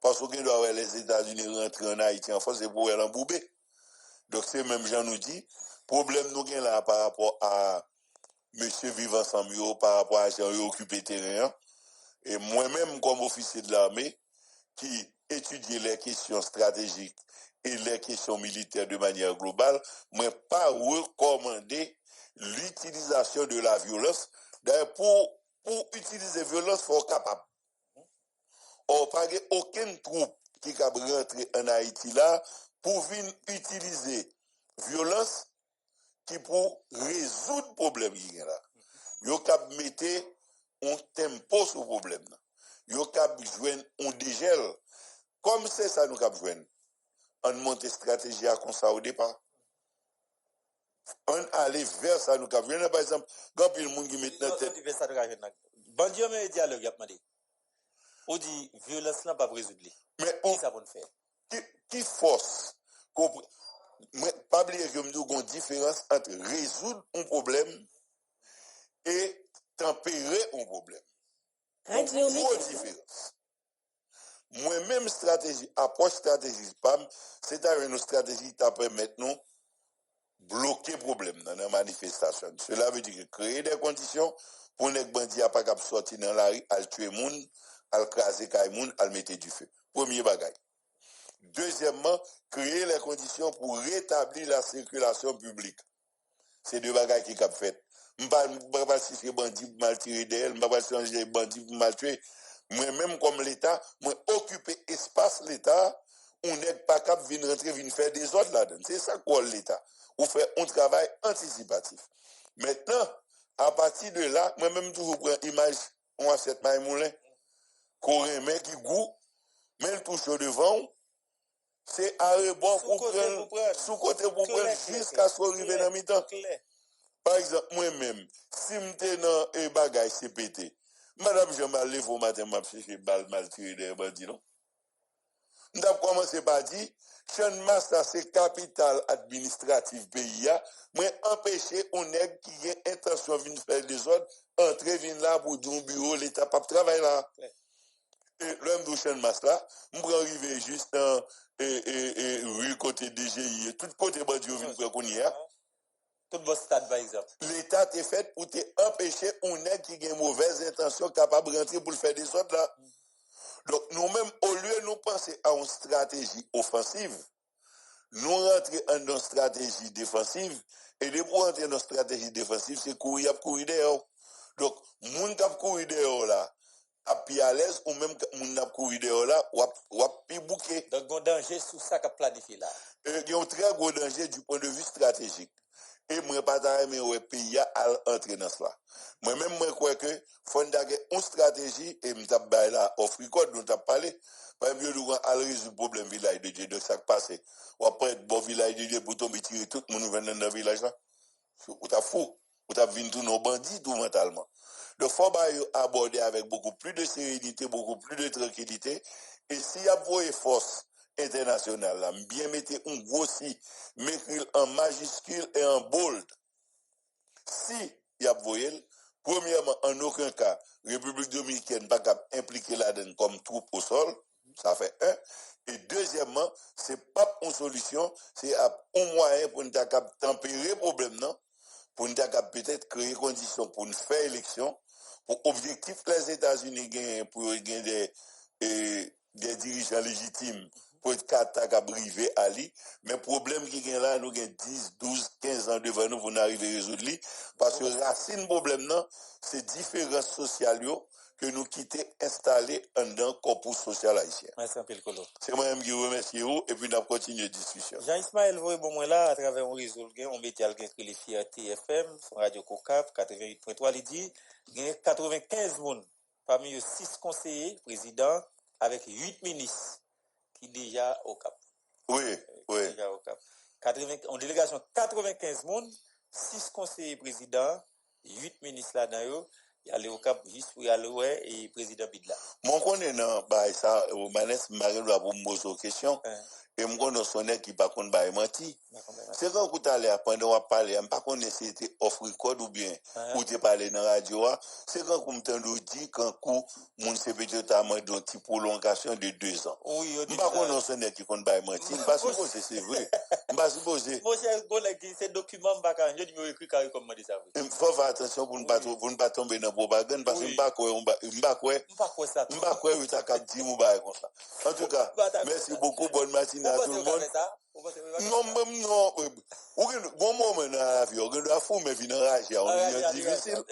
Parce que doit avoir les États-Unis rentrer en Haïti en force, c'est pour elle embouber. Donc c'est même Jean nous dit, problème nous gain là par rapport à monsieur Vivant Samio, par rapport à Jean occupé terrain, et moi-même comme officier de l'armée, qui étudie les questions stratégiques et les questions militaires de manière globale, moi pas recommander l'utilisation de la violence. D'ailleurs, pour utiliser la violence, il faut être capable. On n'a aucune troupe qui a rentré en Haïti là pour venir utiliser violence qui pour résoudre le problème qui est là. Yo cap mettre un tempo sur le problème. Yo cap joindre un dégel. Comme c'est ça nous cap joindre. On monte stratégie à comme ça au départ. On aller vers ça nous cap joindre par exemple, quand il y a monde qui met dans tête. Bon Dieu me dialogue y a demandé. On dit violence là pas résoudre. Mais qui ça va faire? Qui force pas oublier que nous avons une différence entre résoudre un problème et tempérer un problème. Une grosse différence. Moi-même, approche stratégie PAM, c'est une stratégie qui permet nous bloquer le problème dans la manifestation. Cela veut dire que créer des conditions pour les bandits à pas sortir dans la rue, à tuer les gens, à craser les gens, à mettre du feu. Premier bagage. Deuxièmement, créer les conditions pour rétablir la circulation publique. C'est deux bagages qui ont fait. Je ne vais pas si c'est bandit pour mal tirer d'elle, je ne vais pas si c'est bandit pour mal tuer. Moi-même, comme l'État, moi, occuper espace l'État, on n'est pas capable de rentrer, de faire des ordres là-dedans. C'est ça quoi l'État. On fait un travail anticipatif. Maintenant, à partir de là, moi-même, toujours prends image, on a cette maille moulin, qu'on remet qui goût, mais le touche devant, c'est à rebord pour prendre, sous côté pour prendre jusqu'à ce qu'on arrive dans mi-temps. Par exemple, moi-même, si je suis dans un bagage CPT, madame, je vais lever au matin, je vais chercher balle mal tirée des bandits, non? Je vais commencer par dire, Chanmas, ça c'est capitale administrative pays. Moi, empêcher un nègre qui a intention de faire des ordres, entrer vin là pour un bureau, l'État pas travailler là. Et l'homme de Chanmas là, je vais arriver juste dans rue côté DGI, tout côté bandi vin pour qu'on y a. Tout bon stade, par exemple. L'État est fait pour te empêcher un nègre qui a une mauvaise intention capable de rentrer pour faire des ordres là. Donc, nous-mêmes, au lieu de nous penser à une stratégie offensive, nous rentrons en une stratégie défensive, et de pour rentrer dans une stratégie défensive, c'est courir dehors. Donc, moun k'ap courir dehors là, à pied à l'aise, ou même moun k'ap courir dehors là, ou à pi bouquet. Donc, un danger sous ça qu'a planifié là. Il y a un très gros danger du point de vue stratégique. Et moi, pas d'aimer le pays à entrer dans cela. Moi-même, moi, crois que faut d'avoir une stratégie, et m'tap bay là, offre code, nous t'ap parlé. Par exemple, nous allons résoudre le problème village de Dieu, de ça qui passe. Ou après, bon village de Dieu, pour tomber tirer tout le monde venir dans le village là. Ou t'as fou. Ou t'as vu tous nos bandits, tout mentalement. Donc, faut aborder avec beaucoup plus de sérénité, beaucoup plus de tranquillité. Et s'il y a vos forces internationales, là, bien mettez un gros si, m'écrire en majuscule et en bold. Si il y a voyelle, premièrement, en aucun cas, République dominicaine pas capable impliquer là-dedans comme troupe au sol, ça fait un. Et deuxièmement, c'est pas une solution, c'est un moyen pour nous tempérer le problème, non? Pour nous peut-être créer conditions pour nous faire élection, pour objectif les États-Unis gagnent, pour gagner des dirigeants légitimes, pour être capable d'arriver à lui. Mais le problème qui est là, nous avons 10, 12, 15 ans devant nous pour nous arriver à résoudre. Parce que la racine problème, non, c'est différences sociales que nous quittons installées dans le corpus social haïtien. C'est moi-même qui remercie vous et puis nous continuons la discussion. Jean-Ismaël, vous bon moi là, à travers un réseau, on met les Fierté FM, Radio Cocap, 88.3, il dit, il y a 95 personnes, parmi eux 6 conseillers, présidents, avec 8 ministres, qui déjà au Cap. Oui, oui. Déjà au Cap. En délégation, 95 personnes, 6 conseillers présidents, 8 ministres là-dedans, il y a au Cap, vice pour y aller, et président Bidla. Mon connaît non, bah ça, au manès, Marie doit vous me poser une question. Et je connais son qui par contre bah menti. C'est quand vous allez pendant on parler, je pas connais si c'était off record ou bien ou tu parler dans la radio, c'est quand vous m'entendez dire qu'un coup mon CPT t'a demandé une petite prolongation de 2 ans. Oui, je pas connais son qui compte bah menti, je pas supposé c'est vrai. Je pas supposé. Mon cher collègue, ces documents pas quand je dis me écrit carré comme dit ça. Il faut faire attention pour ne pas tomber dans propagande parce que je pas quoi ça. Je pas quoi tu as capté dire comme ça. En tout cas, merci beaucoup, bonne matinée à tout le monde. Non, même non. Bon moment dans la vie, on doit fou, mais vient enrager. On est difficile.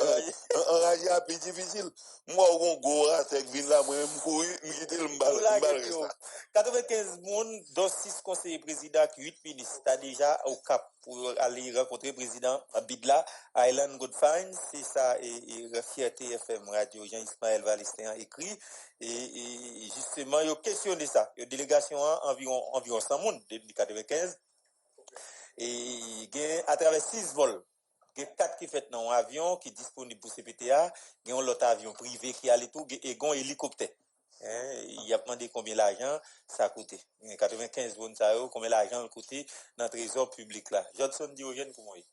Enrager est plus difficile. Moi, on go avec vin là, moi, je quitter le bal. 95 personnes, dont 6 conseillers présidents, 8 ministres, t'as déjà au Cap pour aller rencontrer le président Bidla, Island Goodfine, c'est ça, et Fierté FM Radio, Jean-Ismaël Valistin a écrit, et justement, il y a questionné ça. Il y a une délégation environ 100 personnes, depuis 95, et à travers 6 vols. Il y a 4 qui fait dans un avion qui est disponible pour CPTA, il y a un autre avion privé qui a tout, et un hélicoptère. Il a demandé combien l'argent ça a coûté. 95 bonnes ça combien l'argent a coûté dans le trésor public là. Johnson Diogène comment est?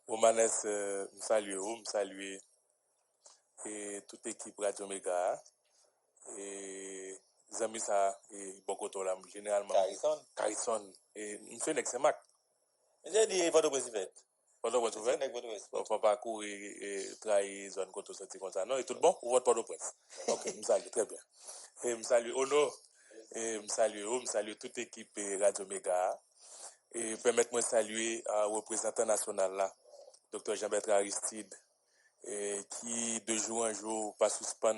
Omanes me salue et toute équipe Radio Méga et les amis ça et beaucoup là généralement Carison et monsieur Nexemac. J'ai dit votre président. Votre parcours et trahir zone côté sorti comme ça. Non, et tout bon ou votre Port-au-Prince. OK, me salue très bien. Et me salue Ono et me salue toute équipe Radio Méga et permettez-moi de saluer un représentant national là, Dr Jean-Bertrand Aristide qui de jour en jour pas suspend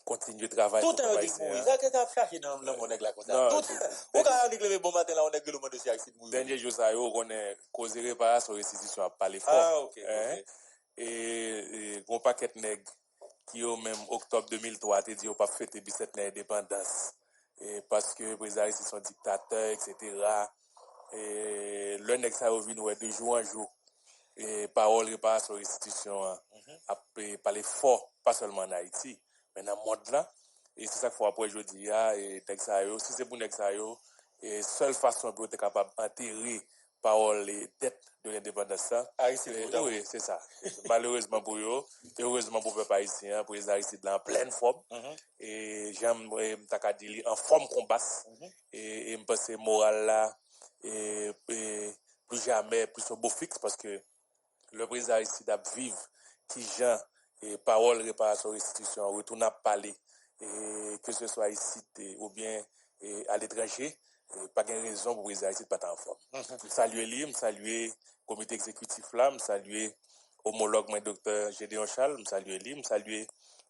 continue de travailler tout un dit ça que t'as cherché dans le monde là comme ça. Tout on a dit le bon matin là on est que le monde de Aristide. Dernier jour ça yo on est causé réparation restitution à parler fort. Ah OK. Et un paquet nèg qui au même octobre 2003 te dit on pas fêter 17 indépendance et parce que président Aristide sont dictateurs etc. Et le nèg ça revient ouais de jour en jour et parole réparation restitution à parler fort pas seulement en Haïti mais dans le monde là Et c'est ça qu'il faut après jeudi, et si c'est pour Nexayo, et seule façon pour être capable d'enterrer parole et tête de l'indépendance, oui, c'est ça. Malheureusement pour eux, et heureusement pour le peuple haïtien, pour les Haïtiens en pleine forme, et j'aime en forme combat, et je pense que moral là, et plus jamais, plus un beau fixe, parce que le président haïtien doit vivre qui gens et parole, réparation, restitution, retourne à parler, et que ce soit ici ou bien à l'étranger, pas de raison pour les Haïtiens de pas en forme. Saluer lui, saluer comité exécutif là, saluer homologue moi docteur Gédéon Charles, saluer lui, saluer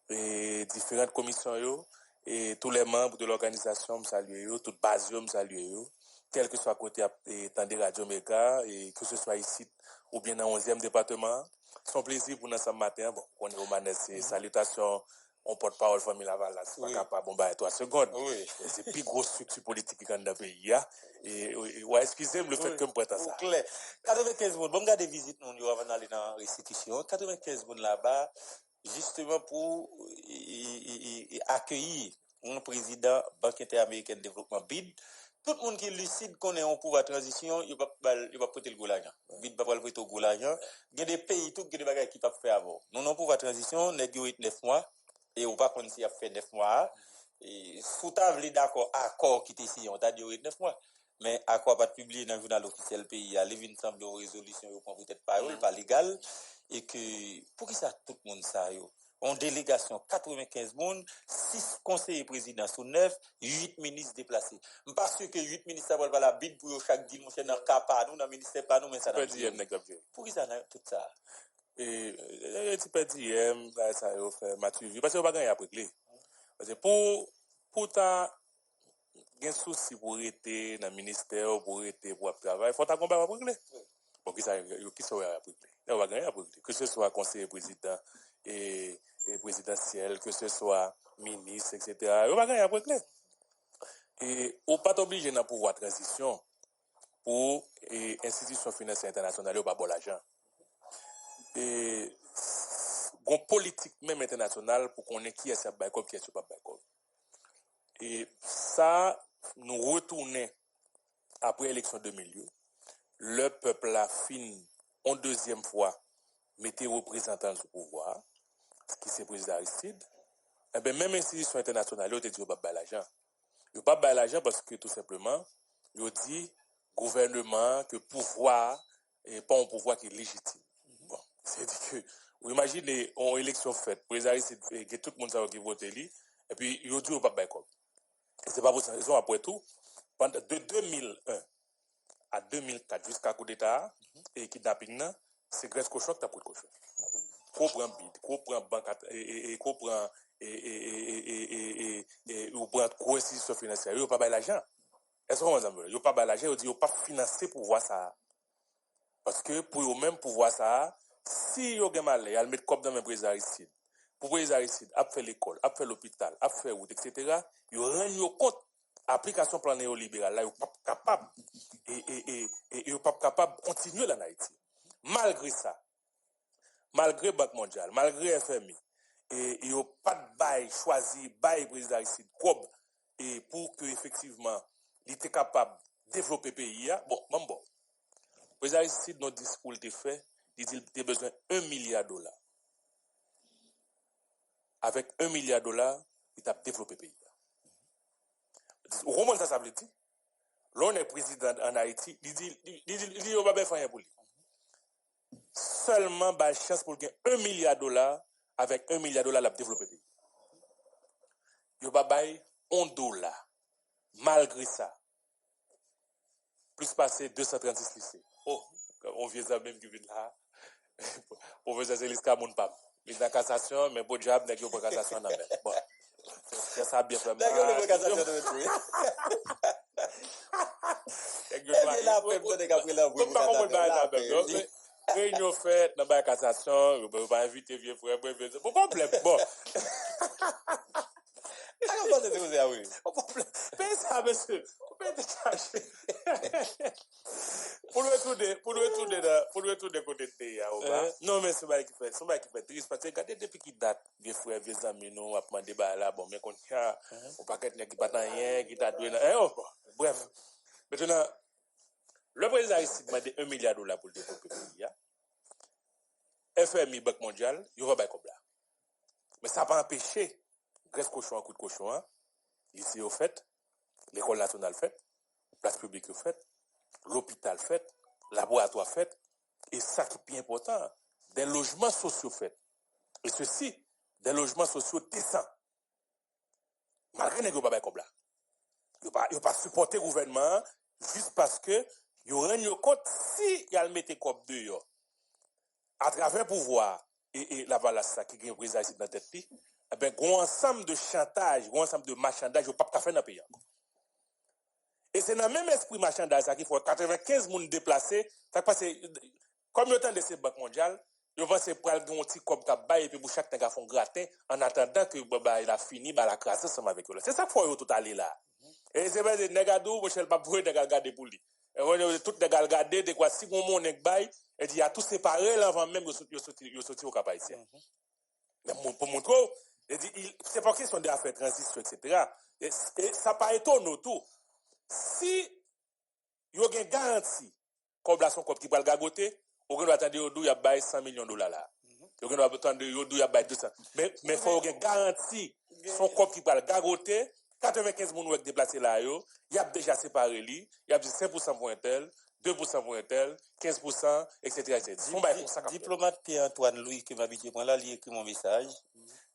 différentes commissions yo, et tous les membres de l'organisation, saluer yo, toute base yo, saluer yo, quel que soit côté de Radio Méga, et que ce soit ici ou bien dans le 11e département. C'est un plaisir pour nous ce matin. Bon, on est au Manès, salutations. On porte-parole famille Laval, c'est pas capable, bon, 3 secondes. Oui. C'est plus grosse structure politique qui est dans le pays. Et excusez-moi le fait que je prête à ça. Clair. 95 moun, bon, regarde des visites, nous avons allé dans la restitution. 95 moun là-bas, justement pour accueillir un président Banque interaméricaine de développement BID. Tout le monde qui est lucide qu'on est en pouvoir de transition, il va prêter le goulagan. BID va prêter le goulagan. Il y a des pays, tout, qui ne peuvent pas faire avant. Nous, en pouvoir de transition, nous avons 9 mois. Et on va pas si a fait 9 mois. Et sous table d'accord, accord qui était ici, on a duré 9 mois. Mais accord pas publié dans le journal officiel pays, à l'événement semble de résolution, peut-être pas légal. Et que, pour qui ça, tout le monde ça, en délégation, 95 monde, 6 conseillers présidents sur 9, 8 ministres déplacés. Je ne suis pas sûr que 8 ministres ça va pas la bide pour chaque deal, mon cher, dans le cas pas nous, dans le ministère pas nous, mais ça n'a pas. Pour qui ça, tout ça? Et tu peux dire, ça a fait Mathieu, parce que on va gagner après clé. Parce que pour ta gain souci pour être dans le ministère, pour être pour travailler, il faut ta combat après clé. Bon, qui ça après clé? On va gagner après clé. Que ce soit conseiller président et présidentiel, que ce soit ministre, etc. On va gagner après clé. Et on pas obligé dans pouvoir de transition pour institutions financières internationales, on pas bon l'argent. Et une politique même internationale pour qu'on ait qui est cette baïkop, qui est ce pas baïkop. Et ça, nous retournons après l'élection 2000. Le peuple a fini en deuxième fois, mettez représentants au pouvoir, ce qui c'est le président Aristide. Et bien, même institution internationale, ils ont dit pas l'argent. Ils n'ont pas l'argent parce que tout simplement, ils ont dit gouvernement que pouvoir et pas un pouvoir qui est légitime. Bon, c'est-à-dire que vous imaginez une élection faite, président Aristide, que tout le monde qui vote lui, et puis ils ont dit pas baïkop. C'est pas pour ça. Ils ont après tout, de 2001 à 2004 jusqu'à coup d'état et kidnapping, c'est Grèce Cochon qui a pris le cochon. Qu'on prend bid, qu'on prend banque et qu'on prend ou prend co-institution financière, ils n'ont pas l'argent. Est-ce qu'on va dire? Ils n'ont pas l'argent, ils n'ont pas financé pour voir ça. Parce que pour eux-mêmes, pour voir ça, si ils ont mal, ils mettent comme dans le président Aristide. Pour le président Aristide, à faire l'école, à faire l'hôpital, à faire route, etc., ils rendent compte. Application plan néolibéral, là, ils ne sont pas capables. Et ils ne sont pas capables de continuer en Haïti. Malgré ça, malgré Banque mondiale, malgré FMI, et ils n'ont pas de bail choisi, bail président Aristide, et pour que effectivement, il était capable de développer le pays. Bon. Le président Aristide, notre discours était fait, il dit qu'il a besoin de $1 milliard. Avec $1 milliard, il a développé le pays. Au moment ça veut dire, l'on est président en Haïti, il dit, on va bien faire pour lui. Seulement, bah, chance pour gagner $1 milliard, avec $1 milliard, la développer le pays. Il va bailler $1. Malgré ça, plus passé 236 lycées. Oh, on vient ça même qui vient là. Professeur Zeliska, mon pam. Il est en cassation, mais bon job, n'est-ce pas cassation dans même. Bon. C'est ça bien fait. D'accord, le cassation de votre Et là, après, vous avez appris la vous réunion faite dans la cassation, vous pouvez pas inviter vieux frère, bon problème. Bon. Alors, pas de cause, oui. Paye ça, monsieur. Combien de charges? Pour le retourner côté de pays, non, mais c'est pas qui fait triste, parce que regardez, depuis qu'il date, des frères, des amis, nous, après débat là, bon, mais qu'on a, on pas qu'être qui pas rien, qui t'a donné, bref. Maintenant, le président ici demande $1 milliard pour le développer le pays. FMI, Banque mondiale, il va comme là. Mais ça n'a pas empêché, graisse cochon, coup de cochon, lycée au fait, l'école nationale fait, place publique au fait, l'hôpital fait, laboratoire fait, et ça qui est plus important, des logements sociaux fait. Et ceci, des logements sociaux décents. Malgré que vous pas comme là. Vous ne pas supporter le gouvernement juste parce que vous rendez compte si il a le mettre comme deux à travers le pouvoir et la valeur qui est prise ici dans la tête, eh bien, un ensemble de chantage, un ensemble de marchandage, vous ne pouvez pas faire dans le pays. Et c'est dans le même esprit marchandage qu'il faut 95 personnes déplacées. Ça passe comme le temps de ces banques mondiales, je pense que pour un petit cop et puis pour chaque temps font gratter en attendant que il a fini la crasse ensemble avec eux. C'est ça qu'il faut tout aller là. Et c'est vrai que Negadou, je ne sais pas pour regarder pour lui. Et tout les regarder de quoi si on est bail et il y a tout séparé là avant même de sortir au cap haïtien. Mais pour montrer c'est pas question de faire transition etc. Et ça pas étonnant tout. Si il y a une garantie comme la son cop qui va le gagoter, on doit attendre il y a bail $100 millions là. On doit attendre il y a bail 200. Mais faut une garantie son cop qui va le gagoter. 95 personnes qui déplacé là, il y a déjà séparé lui, il y a 5% pour un tel, 2% pour un tel, 15%, etc. Diplomate Pierre-Antoine Louis qui m'habite là, il écrit mon message.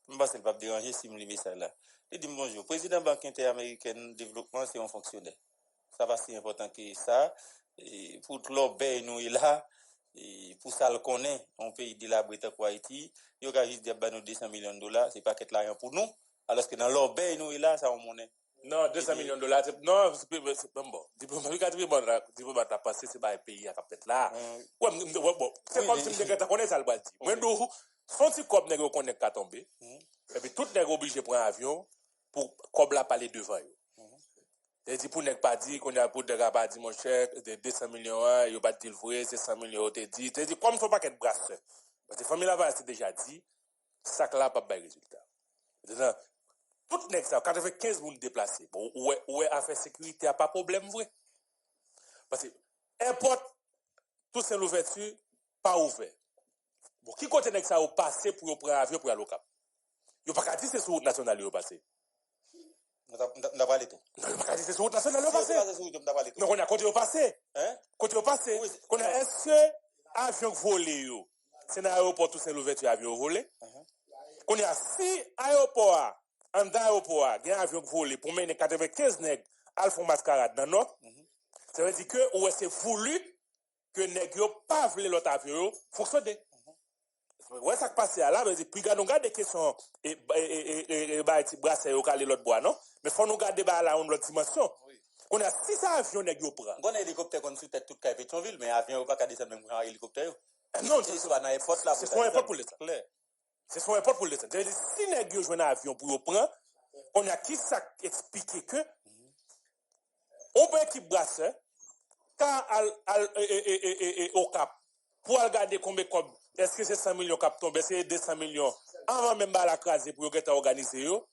Je ne vais pas déranger si je le message là. Il dit bonjour, président de la Banque interaméricaine de développement, c'est un fonctionnaire. Ça va si important que ça. Et pour tout l'obé, nous, il a, et pour ça, le connaît, on peut de la Bretagne pour Haïti, il y a juste des $200 millions, c'est pas qu'être l'argent pour nous. Alors que dans l'obé, nous, il a, ça, on monnaie. Non, $200 millions, non, c'est pas bon. Diplomate a passé, c'est pas un pays à peut-être là. Ouais, bon, c'est comme si je connais ça le bâti. Mais nous, son petit cop n'est qu'on qu'à tomber, et puis tout n'est obligé de prendre un avion pour comme la parler devant eux. C'est-à-dire pour ne pas dire qu'on a pour de pas dire mon cher, de 200 millions, il n'y a pas de dire vrai, c'est 100 millions, t'es dit. C'est-à-dire comme il ne faut pas qu'être brasseur. Parce que la famille là-bas, c'est déjà dit, ça là pas de résultat. C'est-à-dire, tout n'est que ça, 95 personnes déplacées. Bon, ouais, affaire sécurité, a pas de problème, vrai. Parce que, importe, tout c'est l'ouverture, pas ouvert. Bon, qui côté n'est que ça au passé pour prendre avion pour aller au Cap? Il n'y a pas qu'à dire c'est sur route nationale au passé. n'a pas tout. C'est sur route nationale au passé. Mais on a côté au passé. Côté au passé. On a est-ce que avion volé, c'est dans l'aéroport tout c'est l'ouverture avion volé? Qu'on a 6 aéroports, en d'aéroport, il y a un avion volé pour mener 95 nègres à font mascarade dans notre. Ça veut dire que ouais, c'est voulu que nègres pas voulu l'autre avion fonctionner. Ouais, ça passe là, mais puis on garde des questions et brasser au calé l'autre bois, non? Mais faut nous garder là en l'autre dimension. On a 6 avions nègres prend. On a hélicoptère qu'on sous tête toute Pétionville, mais avion pas qu'à descendre même en hélicoptère. Non, c'est soit dans l'aéroport là. C'est son aéroport pour l'État. C'est son aéroport pour l'État. C'est-à-dire, si nègres jouent un avion pour prendre, on a qui ça expliquer que on peut équipe brasseur quand au cap pour regarder combien comme est-ce que c'est 100 millions cap tomber, c'est 200 millions avant même la craser pour que organiser yo.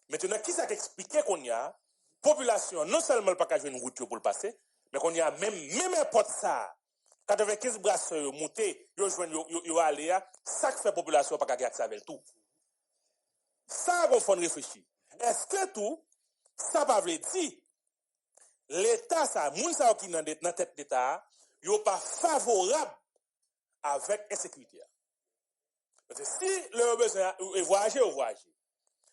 Maintenant qui ça expliquer qu'on y a population non seulement pas qu'à jouer une route pour le passer, mais qu'on y a même importe ça 95 brasseurs monter yo joindre yo aller ça qui fait population pas qu'à accès avec tout. Ça on faut réfléchir. Est-ce que tout ça pas veut dire l'État ça moun ça qui dans tête d'État yo pas favorable avec insécurité. Parce que si le besoin voyager ou voyager.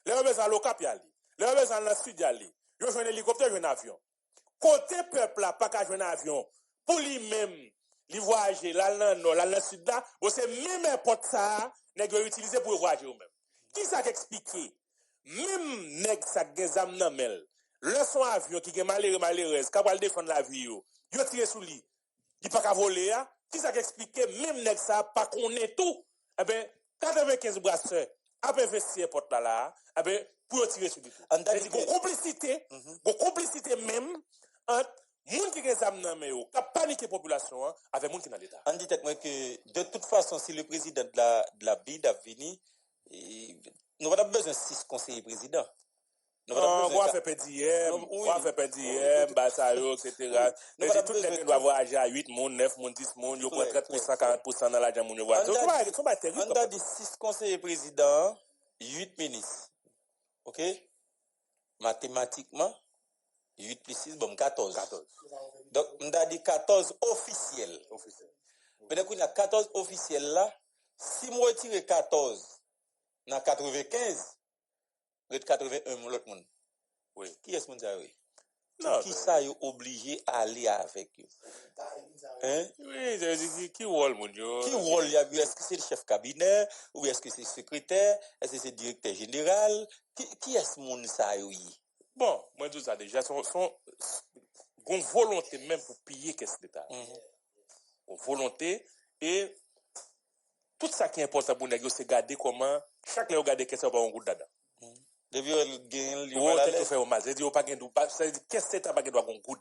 Le besoin au cap y aller. Le besoin dans le sud y aller. Yo joindre hélicoptère, joindre avion. Côté peuple là pas qu'à joindre avion pour lui-même li voyager là dans nord là dans sud là, c'est même importe ça nèg utiliser pour voyager ou même. Qui ça expliquer même nèg ça gen zam nan mel. Le son avion qui est malheureuse, qui va défendre la vie, yo tire sous lui. Il pas qu'à voler, qui ça explique même nèg ça pas connaît tout. Eh ben 95 brasseurs a investi porte là, pour tirer sur du tout. C'est-à-dire qu'on complicité même entre moun qui gen zam nan men yo, qui paniquer population avec moun qui dans l'état. On dit moi que de toute façon si le président de la BID a venu, nous avons besoin de 6 conseillers présidents. On va faire pédier, ça yo, etc. Mais tout le monde doit voyager à 8 moun, 9 moun, 10 moun, yo prend 30%, 40% dans l'argent moun yo voit. On a dit 6 conseillers présidents, 8 ministres. OK? Mathématiquement, 8 plus 6, bon, 14. Donc, on a dit 14 officiels. Maintenant, il y a 14 officiels là. Si moi retire 14 dans 95, je 81 l'autre monde. Oui. Qui est-ce que ça oui? Non. Qui ça est obligé à aller avec eux? Hein? Oui, je dis qui rôle mon Dieu? Qui rôle y a est-ce que c'est le chef cabinet ou est-ce que c'est le secrétaire? Est-ce que c'est le directeur général? Qui est ce monde ça oui? Bon, moi tout ça déjà son volonté même pour piller qu'est-ce d'État. Volonté et tout ça qui est important pour nous c'est garder comment chaque fois regarder qu'est-ce qu'on va en goût dedans. Depuis gain le fait au mal, c'est dire pas gain c'est qu'est-ce que pas gain doit en goût.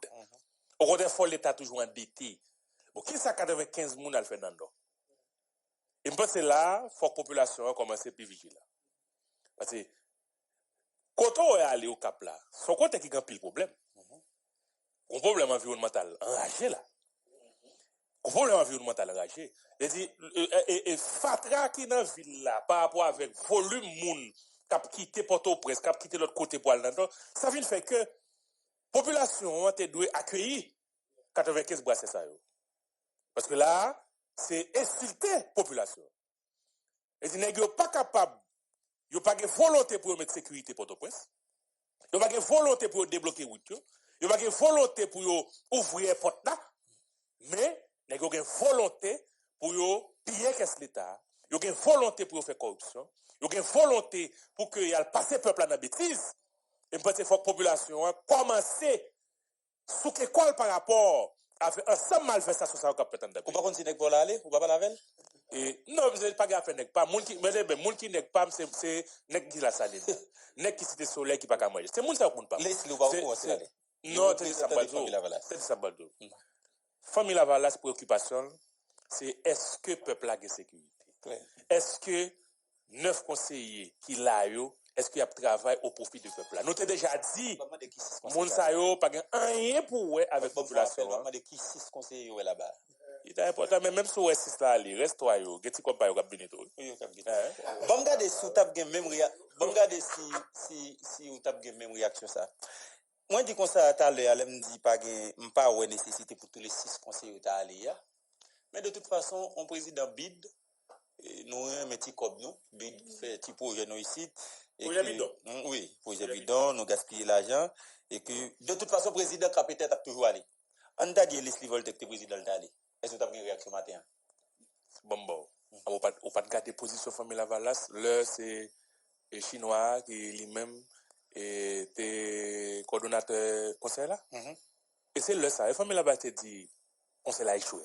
Au contraire faut l'état toujours endetté. Bon qui ça 95 moun a le fait dans dedans. Et pense là faut population commencer plus vigilant. Parce que quand on est allé au Cap là, son côté qui a pile problème. Un problème environnemental enragé là. Un problème environnemental enragé. Et fatra qui dans ville là par rapport avec volume moun cap quitter Port-au-Prince, cap quitter l'autre côté pour aller dans ça vient faire que population te doit accueillir 95 bois c'est ça yo. Parce que là, c'est insulter population. Et dit nèg yo pas capable yo pas de volonté pour mettre sécurité Port-au-Prince. Yo pas de volonté pour débloquer route yo. Yo pas de volonté pour ouvrir porte là. Mais nèg yo gen volonté pour piller qu'est-ce l'état. Yo gen volonté pour faire corruption. Yo gen volonté pour que y a passer peuple dans bêtise. Et parce que faut population commencer sous école par rapport avec ensemble malversation ça cap peut-être. Ou pas continuer pour aller, ou pas la veille? Et non, vous n'avez pas gaffe nèg pas moun qui nèg pas c'est nèg qui la saline. Nèg qui cité soleil qui pas ka manger. C'est moun ça qu'on pas. Laisse-le ou pas commencer aller. Non, c'est ça baldo. Famille Lavalas préoccupation c'est est-ce que peuple a sécurité? Est-ce que 9 conseillers qui là yo est-ce qu'il y a travail au profit du peuple là? Nous t'ai déjà dit moun sa yo pas rien pour avec population. On de qui 6 conseillers là-bas. Il est important mais même si on est là ali reste toi yo geti comme pas yo cap benito. Bon regarder si tu as même bon regarder si ou t'a même réaction ça. Moi dit comme ça tout à l'heure elle me dit pas ouais nécessité pour tous les 6 conseillers ta aller. Mais de toute façon on président bid nous un petit comme nous bid fait petit projet nous ici et oui projet bidon nous gaspiller l'argent et que de toute façon président cap peut-être a toujours aller. On t'a dit Leslie Voltaire président d'aller. Est-ce que tu as une réaction matin? Bon. On pas garder position famille Lavalas, là c'est chinois qui lui-même était coordonnateur conseil là. Et c'est le ça, famille Lavalas te dit conseil a échoué.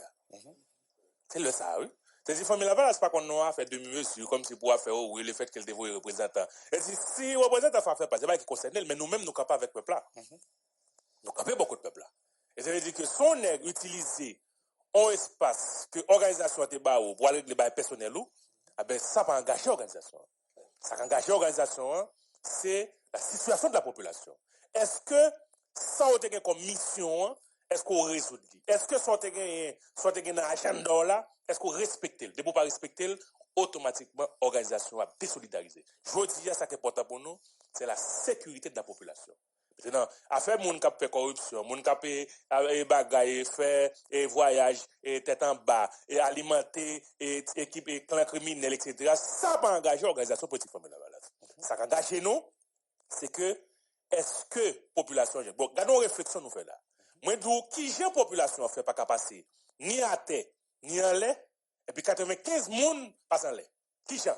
C'est le ça oui. C'est dit famille Lavalas pas qu'on a fait demi-mesure comme si pour faire oui le fait qu'elle devait représentant. Et si représentant fait pas c'est pas qui concerne mais nous-mêmes nous capable avec peuple là. Nous capable beaucoup de peuple là. Et ça veut dire que son nèg utiliser un espace que organisation te ba ou pour aller les bail personnel ou ben ça pas engager organisation. Ça engage organisation c'est la situation de la population. Est-ce que ça on te comme mission est-ce qu'on résout? Est-ce que ça te gagne dans agenda là est-ce qu'on respecte le? De pour pas respecter automatiquement organisation a désolidarisé. Je dis ça qui est important pour nous, c'est la sécurité de la population. Maintenant, affaire moun k'ap fait corruption, moun k'ap bagaille, fait voyage, tête en bas, et alimenter, équipe et clan criminel, etc. Ça va engager l'organisation politique famille Lavalas. Ça va engager nous, c'est que, est-ce que population, bon, regardons réflexion nous fait là. Moi, d'où, qui j'ai population fait pas qu'à passer, ni à terre, ni en lait, et puis 95 moun passent en lait. Qui j'ai?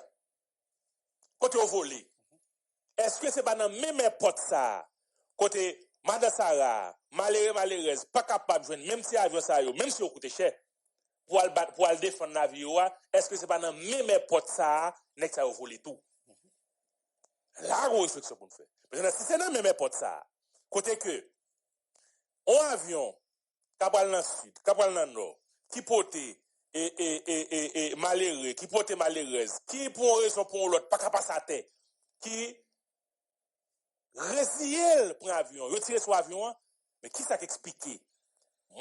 Côté au volé. Est-ce que c'est pas dans même porte ça? Côté Madame Sarah, malheureuse, pas capable de joindre, même si avion ça yo, même si on coûte cher, pour aller défendre l'avion, est-ce que c'est pas dans même porte ça, nek ça volé tout? Là, on réflexion pour nous faire. Maintenant, si c'est dans même porte ça, côté que, un avion, capable dans le sud, capable dans le nord, qui porte et malheureux, qui porte malheureuse, qui pour une raison pour l'autre, pas capable à terre, qui résiel pour avion, retirer son avion, mais qui ça expliqué?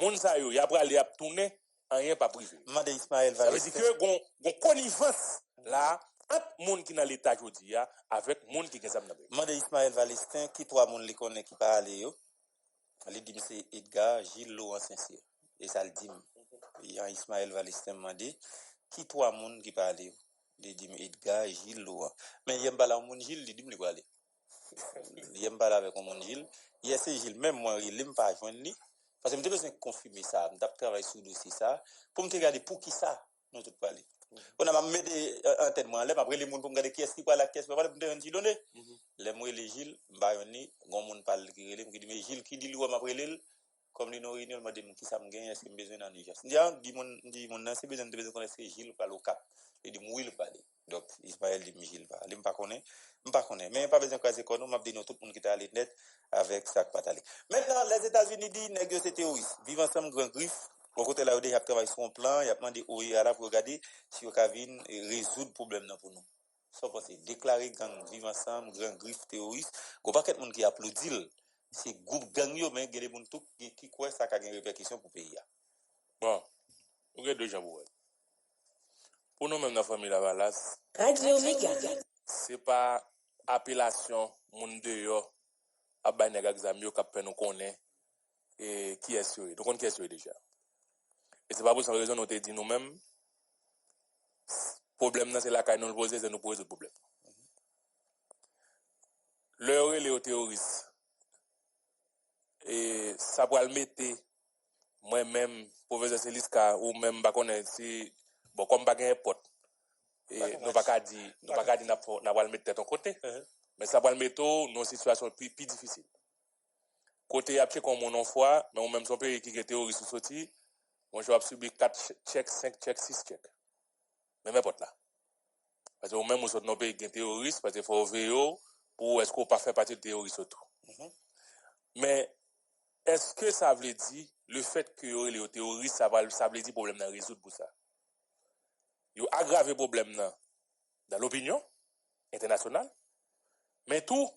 Moun sa yo, y a aller à tourner, rien pas privé. Mande Ismaël Ça veut dire Valestin. que gon connivence là entre moun qui dans l'état jodi avec moun qui gen nan. Mande Ismaël Valestin qui trois moun li connaît qui pas aller yo. Li dit c'est Edgar Gilles Laurent Sincère et ça le dit. Il y a Ismaël Valestin mandé qui trois moun qui pas aller yo. Li dit Edgar Gilles Laurent. Mais il y a pas la moun Gilles, li dit li pas aller. Il y a pas avec moun Gilles. Il y a c'est Gilles même moi il l'aime pas joindre li. Parce que je besoin de confirmer ça, je travaille sur le dossier ça, pour me regarder pour qui ça, nous tout parler. On a mis en tête moi, après les gens pour me regarder qui est-ce qui parle la caisse, pour me dire donner. Les mots les Gilles, Bayoni, gon monde parle qui relève, qui dit mais Gilles qui dit lui après l'île, comme les réunions m'a dit qui ça me gagne, est-ce que me besoin en Niger. Dit mon c'est besoin de connaître Gilles parle au cap. Il dit moi il parle. Donc Ismaël dit Gilles parle, il pas connaît, mais pas besoin de quoi nous m'a dit tout le monde qui est allé net avec ça pas aller. Maintenant les États-Unis disent négocier terroriste, vivre ensemble grand griffe. Au côté là où déjà travaille sur un plan, il a demandé au IARA pour regarder si on peut résoudre le problème pour nous. Ça c'est déclarer gang vivre ensemble grand griffe terroriste, il n'y a pas de monde qui applaudit. C'est groupe gang yo mais il y a des gens qui croient ça a une répercussion pour le pays. Bon, on a deux gens pour nous même dans la famille Lavalas. Radio Mega. C'est pas appellation moun de yo a ba nèg exam yo k'ap nous connaît et qui est sûr. Donc on qui est sûr déjà. Et c'est pas pour cette raison nous te dit nous-mêmes problème là c'est la caille nous le poser c'est nous poser le problème. L'heure les terroristes et ça va le mettre moi-même professeur Celiska ou même pas connaître si bon comme pas gain pote et nous pas dire n'a va le mettre de ton côté mais ça va le mettre dans situation plus difficile côté après comme mon foi mais même son pays qui est terroriste sorti moi je vais subir 4 chèques 5 chèques 6 chèques même n'importe là parce que même nous autres pays qui est terroriste parce qu'il faut veiller pour est-ce qu'on pas faire partie de terroriste tout mais est-ce que ça veut dire le fait que les terroristes ça veut dire problème dans résoudre pour ça il aggrave le problème dans l'opinion internationale mais tout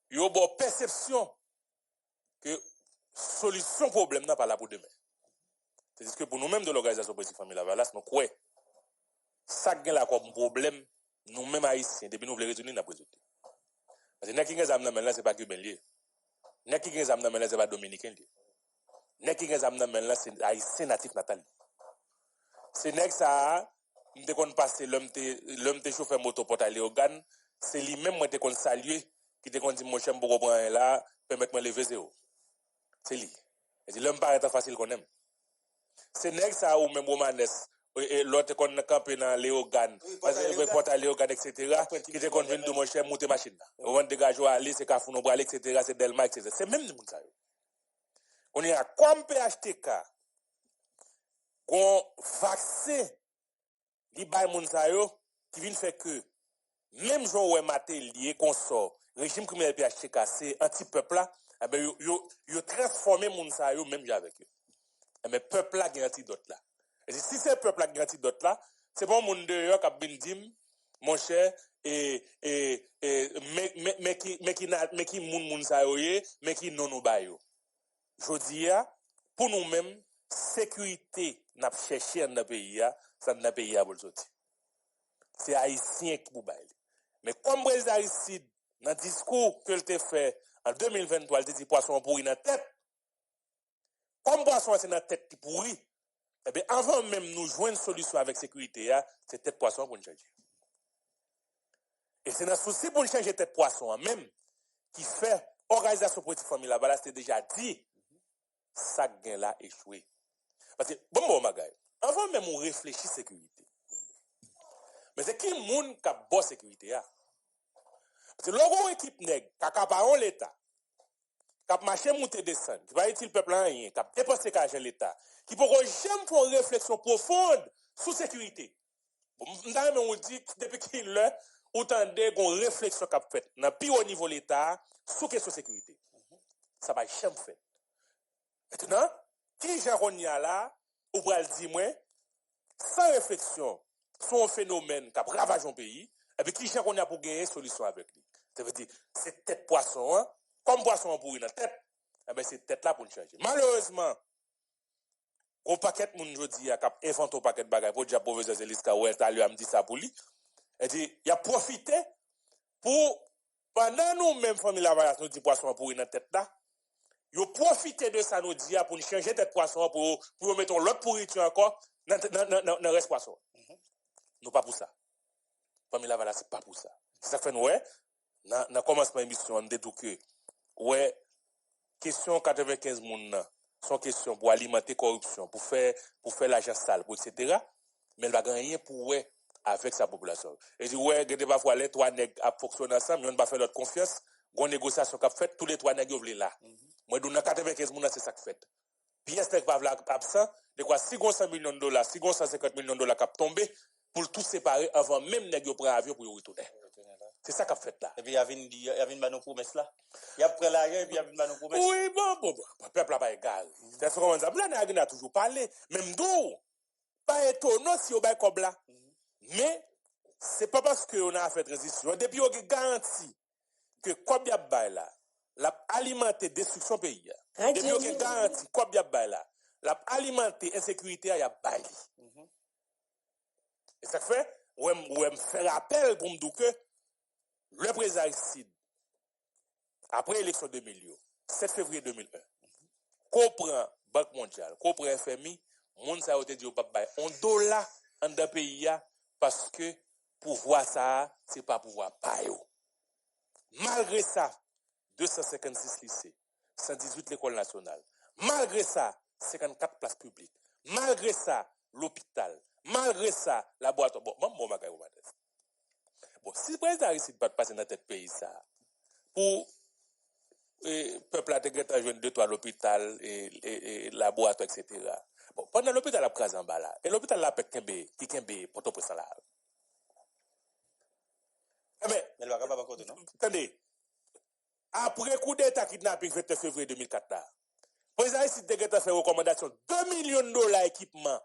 il y a une perception que solution problème n'a pas là pour demain c'est-à-dire que pour nous-mêmes de l'organisation politique famille Lavalas nous croyons ça gagne là comme problème nous-mêmes haïtiens depuis nous voulons résoudre n'a pas résoudre parce que n'a qui gagne ça là c'est pas cubain lié n'a qui gagne ça là c'est pas dominicain lié n'a qui gagne ça là c'est haïtien natif natal c'est nèg ça m'te kon passer l'homme te chauffeur moto pour aller au GAN c'est lui même moi te kon saluer qui te kon dit mon cher pour prendre là permettre moi lever zéro c'est lui et dit l'homme paraît facile qu'on aime c'est nèg ça ou même Romanes et l'autre qu'on camper dans Léogan parce que porte à Léogan etc qui te kon venir de mon cher monter machine on va dégager aller c'est Kafouno bral etc c'est Delma etc c'est même monde ça on y a comme PHTK qu'on vaccin li bay moun sa yo qui vient faire que même Jean ouais maté lié consort régime criminel PHTK c'est anti peuple là eh ben yo transformer moun sa yo même avec eux mais peuple là qui antidote là et si c'est peuple là qui antidote là c'est pas moun de yo qui bin dim mon cher et mais qui moun sa yo mais qui non nous bay yo jodi a pour nous même sécurité n'a chercher dans pays ça dans pays pour sortir c'est haïtien qui pour bailler mais comme président Aristide dans discours que il fait en 2023 il dit poisson pourri dans tête comme poisson c'est dans tête qui pourri eh bien avant même nous joindre une solution avec sécurité c'est tête poisson pour nous changer et c'est dans souci pour nous changer tête poisson même qui fait organisation politique famille là c'était déjà dit ça gain là échoué parce que bon magay avant même on réfléchit sécurité mais c'est qui moun qui a bonne sécurité parce que logo équipe nèg qui accaparon l'état qui a marché monter descendre qui va utile peuple rien qui a dépensé l'argent l'état qui peut jamais faire une réflexion profonde sur sécurité bon on dit depuis qu'il là autant de réflexion qu'a fait dans plus haut niveau de l'État sur question de sécurité. Ça va jamais fait. Maintenant, qui Jaronia là, ou pral dire moi, sans réflexion, sur un phénomène qui a ravagé un pays, et puis qui Jaronia pour gagner solution avec lui. Ça veut dire, c'est tête poisson, hein, comme poisson pour une tête, eh bien c'est tête là pour le changer. Malheureusement, au paquet de monde jodi a cap inventé un paquet de bagages pour dire professeur Zeliska ouais t'as lui a me dit ça pour lui. Et dit il a profité pour pendant nous même famille Lavalas nous dit poisson pour une tête là. Il a profité de ça nous dit pour changer tête poisson pour mettre l'autre pourriture encore dans reste poisson. Non pas pour ça. Famille Lavalas c'est pas pour ça. C'est ça fait ouais dans commencement émission on dit tout que ouais question 95 moun sont question pour alimenter corruption, pour faire l'argent sale, etc. Mais elle va gagner pour ouais avec sa population. Et dit ouais, gade pas fois les trois nèg a fonctionner ensemble, on va faire notre confiance, gon négociation qu'a fait tous les trois nèg veulent là. Moi dans 95 moun c'est ça que fait. Pièce nèg pas absent, de quoi si gon 100 millions de dollars, si gon 150 millions de dollars cap tomber pour tout séparer avant même nèg yo prend avion pour retourner. C'est ça qu'a fait là. Et puis il y avait une bonne promesse là. Il y a pris l'argent et puis il y avait une bonne promesse. Oui, bon. Le peuple n'a pas égal. C'est ce qu'on dit. A toujours parlé. Même d'où, pas étonnant si on va comme là. Mais, c'est pas parce qu'on a fait transition. Depuis on a garanti que comme il y a là, la alimenter destruction pays. Depuis on a garanti comme il y a là, la alimenter insécurité, il y a bail. Et ça fait, ou me fait rappel pour me dire que le président Aristide, après l'élection 2000, 7 février 2001, comprend Banque mondiale, comprend FMI, moun sa yo te di yo pa bay $1 en dans pays parce que pouvoir ça c'est pas pouvoir pa yo. Malgré ça, 256 lycées, 118 l'école nationale. Malgré ça, 54 places publiques. Malgré ça, l'hôpital. Malgré ça, la boîte. Bon, bagay ou madès. Bon, si le président Aristide pas passer dans tête pays ça, pour peuple a te geta joindre 2-3 l'hôpital et laboratoire etc. Bon pendant l'hôpital a pris en bas là et l'hôpital là peut qui kembe Port-au-Prince là. Mais elle va pas encore non. Attendez. Après coup d'état kidnapping 29 février 2004 là. Président ici te geta fait recommandation $2 millions équipement.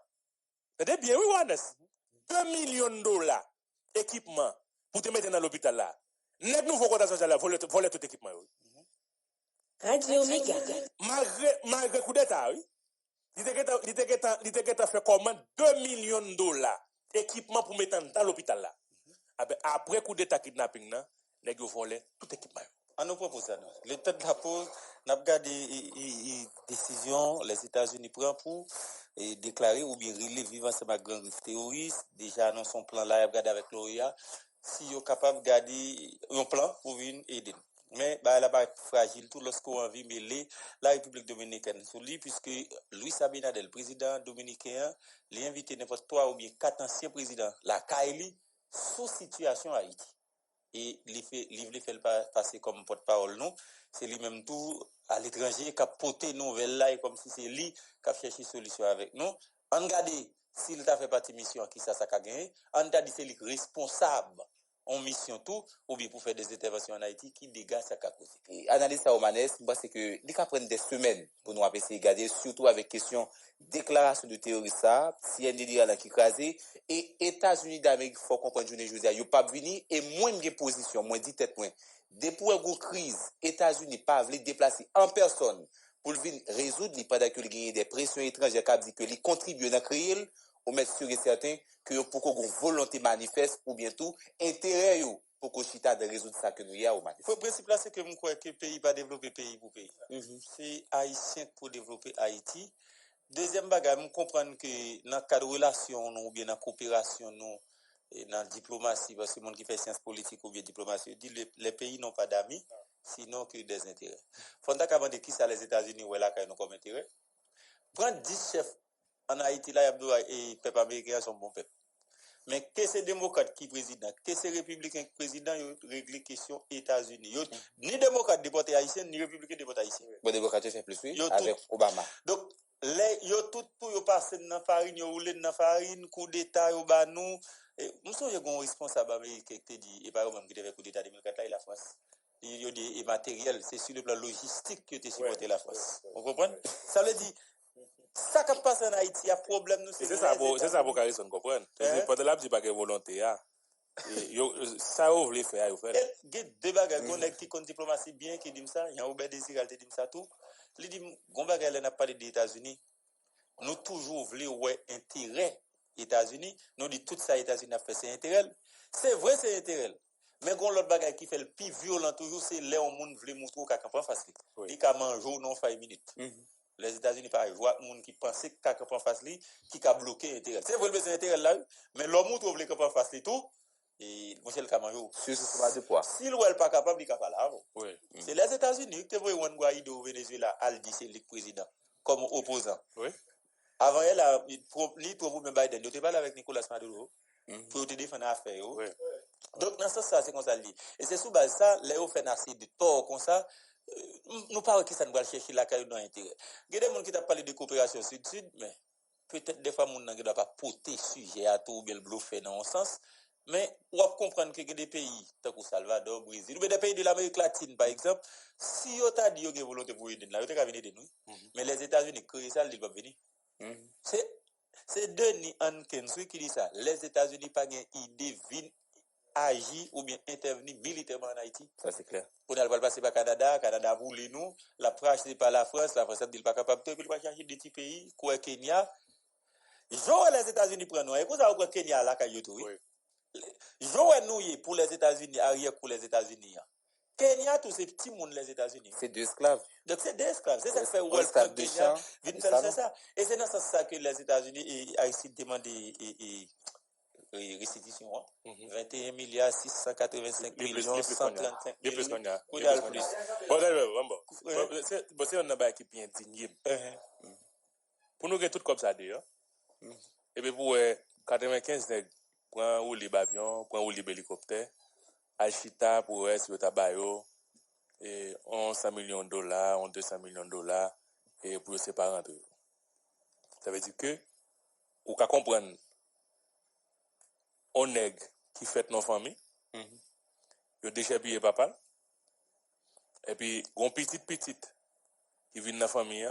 Attendez bien oui Wannes. $2 millions équipement pour te mettre dans l'hôpital là. Net nouveau cotation là voler tout équipement. Radio Mega. Malgré coup d'état, oui. Il était fait commande $2 millions équipement pour mettre dans l'hôpital là. Après coup d'état kidnapping, les gars volé tout équipement. On nous propose ça. Le temps de la pause, n'a pas des décisions les États-Unis prennent pour déclarer ou bien vivre ensemble avec grand risque terroriste. Déjà dans son plan là, regarder avec l'OEA si ils sont capables de garder un plan pour venir aider. Mais bah là bas fragile tout lorsqu'on envie mêler la République dominicaine sur lui puisque Luis Abinader le président dominicain l'a invité n'importe 3 ou bien 4 anciens présidents la Kaili sous situation Haïti et il fait passer comme porte-parole non c'est lui même tout à l'étranger qui a porté nouvelle là et comme si c'est lui qui a cherché solution avec nous on regarde s'il t'a fait partie mission qui ça a gagné on t'a dit c'est lui responsable en mission tout ou bien pour faire des interventions en Haïti qui dégage sa causé. Analyse ça au manès, c'est que il prendre des semaines pour nous essayer regarder surtout avec question déclaration de terroriste ça, CNDD là qui crasé et États-Unis d'Amérique faut comprendre journée José, yo pas venir et moins de position, moins dit tête moins. Depuis une crise, États-Unis pas veut déplacer en personne pour venir résoudre les pendant que il y a des pressions étrangères qui dit que les contribuent à créer ou mettre sûr et certain que pour qu'on volonté manifeste ou bientôt intérêt pour qu'on chita de résoudre ça que nous y a au manifeste. Le principe là c'est que je crois que le pays va développer pays pour pays. C'est haïtien pour développer Haïti. Deuxième bagage, je comprends que dans le cadre de relation ou bien dans la coopération et dans la diplomatie parce que les gens qui fait sciences politiques ou bien diplomatie dit les pays n'ont pas d'amis sinon que des intérêts. Faut d'abord qui ça les États-Unis ou là qu'ils ont comme intérêt. Prendre 10 chefs en Haïti là et peuple américain sont bons peuple. Mais que c'est démocrate qui président, que c'est républicain qui président, ils règle question États-Unis. Ni démocrate déporté haïtien, ni républicain déporté haïtien. Bon, démocrate fait plus, oui, Yo avec Obama. Donc, yo tout pour yo passer dans farine, yo roule dans farine, coup d'état yo ba nous. Nous sommes un responsable américain qui te dit, et par exemple, qui devait coup d'état 2004 là, la France. Il y a des matériels, c'est sur le plan logistique que tu supporté la France. Vous comprenez? Ça veut dire, ça qui passe en Haïti, il y a problème, nous, c'est ça pour Carison comprendre. Pendant la dit pas que volonté a. Ça ouvre les faire, il y a deux bagages qui ont diplomatie bien qui dit ça, il y a Robert Désiré qui dit ça tout. Il dit, gon bagage n'a pas des États-Unis. Nous toujours voulons ouais intérêt États-Unis, nous dit tout ça États-Unis a fait c'est intérêt. C'est vrai c'est intérêt. Mais gon l'autre bagage qui fait le plus violent toujours c'est les monde veut montrer qu'à camp facile. Il ka manger non 5 minutes. Les États-Unis pas jouer monde qui pensait qu'à camp facile qui a bloqué intérêt. C'est vrai c'est intérêt là, mais l'homme trouve le camp facile tout et monsieur le Cameroun. C'est pas de poids. Si l'ouel pas capable, il capable là. Oui. C'est les États-Unis qui voient Juan Guaido au Venezuela, al dit c'est le président comme opposant. Oui. Avant elle a ni trouve même Biden, il parlé avec Nicolas Maduro pour te défendre affaire. Oui. Donc dans ce sens c'est comme ça dit. Et c'est sous base ça, les fait assez de tort comme ça. Nous parlons qui ça nous va chercher la caille dans intérêt. Il y a des gens qui t'a parlé de coopération sud-sud mais peut-être des fois moun nan doit pas porter sujet à tout bien bluffer dans un sens. Mais on va comprendre que des pays, tant que Salvador, Brésil, ou des pays de l'Amérique latine, par exemple, si on t'a dit qu'il y a une volonté pour aider, là, on t'a venir de nous. Mais les États-Unis créent ça, ils ne vont pas venir. C'est Denis Hankensui qui dit ça. Les États-Unis pas une idée vine agir ou bien intervenir militairement en Haïti. Ça, c'est clair. On ne va passer par Canada, Canada voulait nous, la France c'est pas la France n'est pas capable de pas chercher des petits pays, quoi, Kenya. Genre les États-Unis prennent nous. Et vous avez Kenya là, quand oui. Joël Nouye pour les États-Unis, arrière pour les États-Unis. Kenya, tous ces petits mondes les États-Unis. C'est deux esclaves. Donc c'est des esclaves. C'est ça qui fait où Kenya vient faire ça. Et c'est dans ce sens que les États-Unis et Haïti demandent restitution. 21 milliards 685 millions 135 millions. Plus qu'on a. Plus. Bon, c'est un abat qui est indigné. Pour nous, tout comme ça d'ailleurs. Et puis pour 95 point ou les avions, point ou les hélicoptères, Alchita pour si au tabayo et on 100 millions de dollars, on 200 millions de dollars et pour se pas rentrer. Ça veut dire que ou qu'à comprendre on nèg qui fait nos familles. Yo déjà payé papa et puis gon petite qui vient dans famille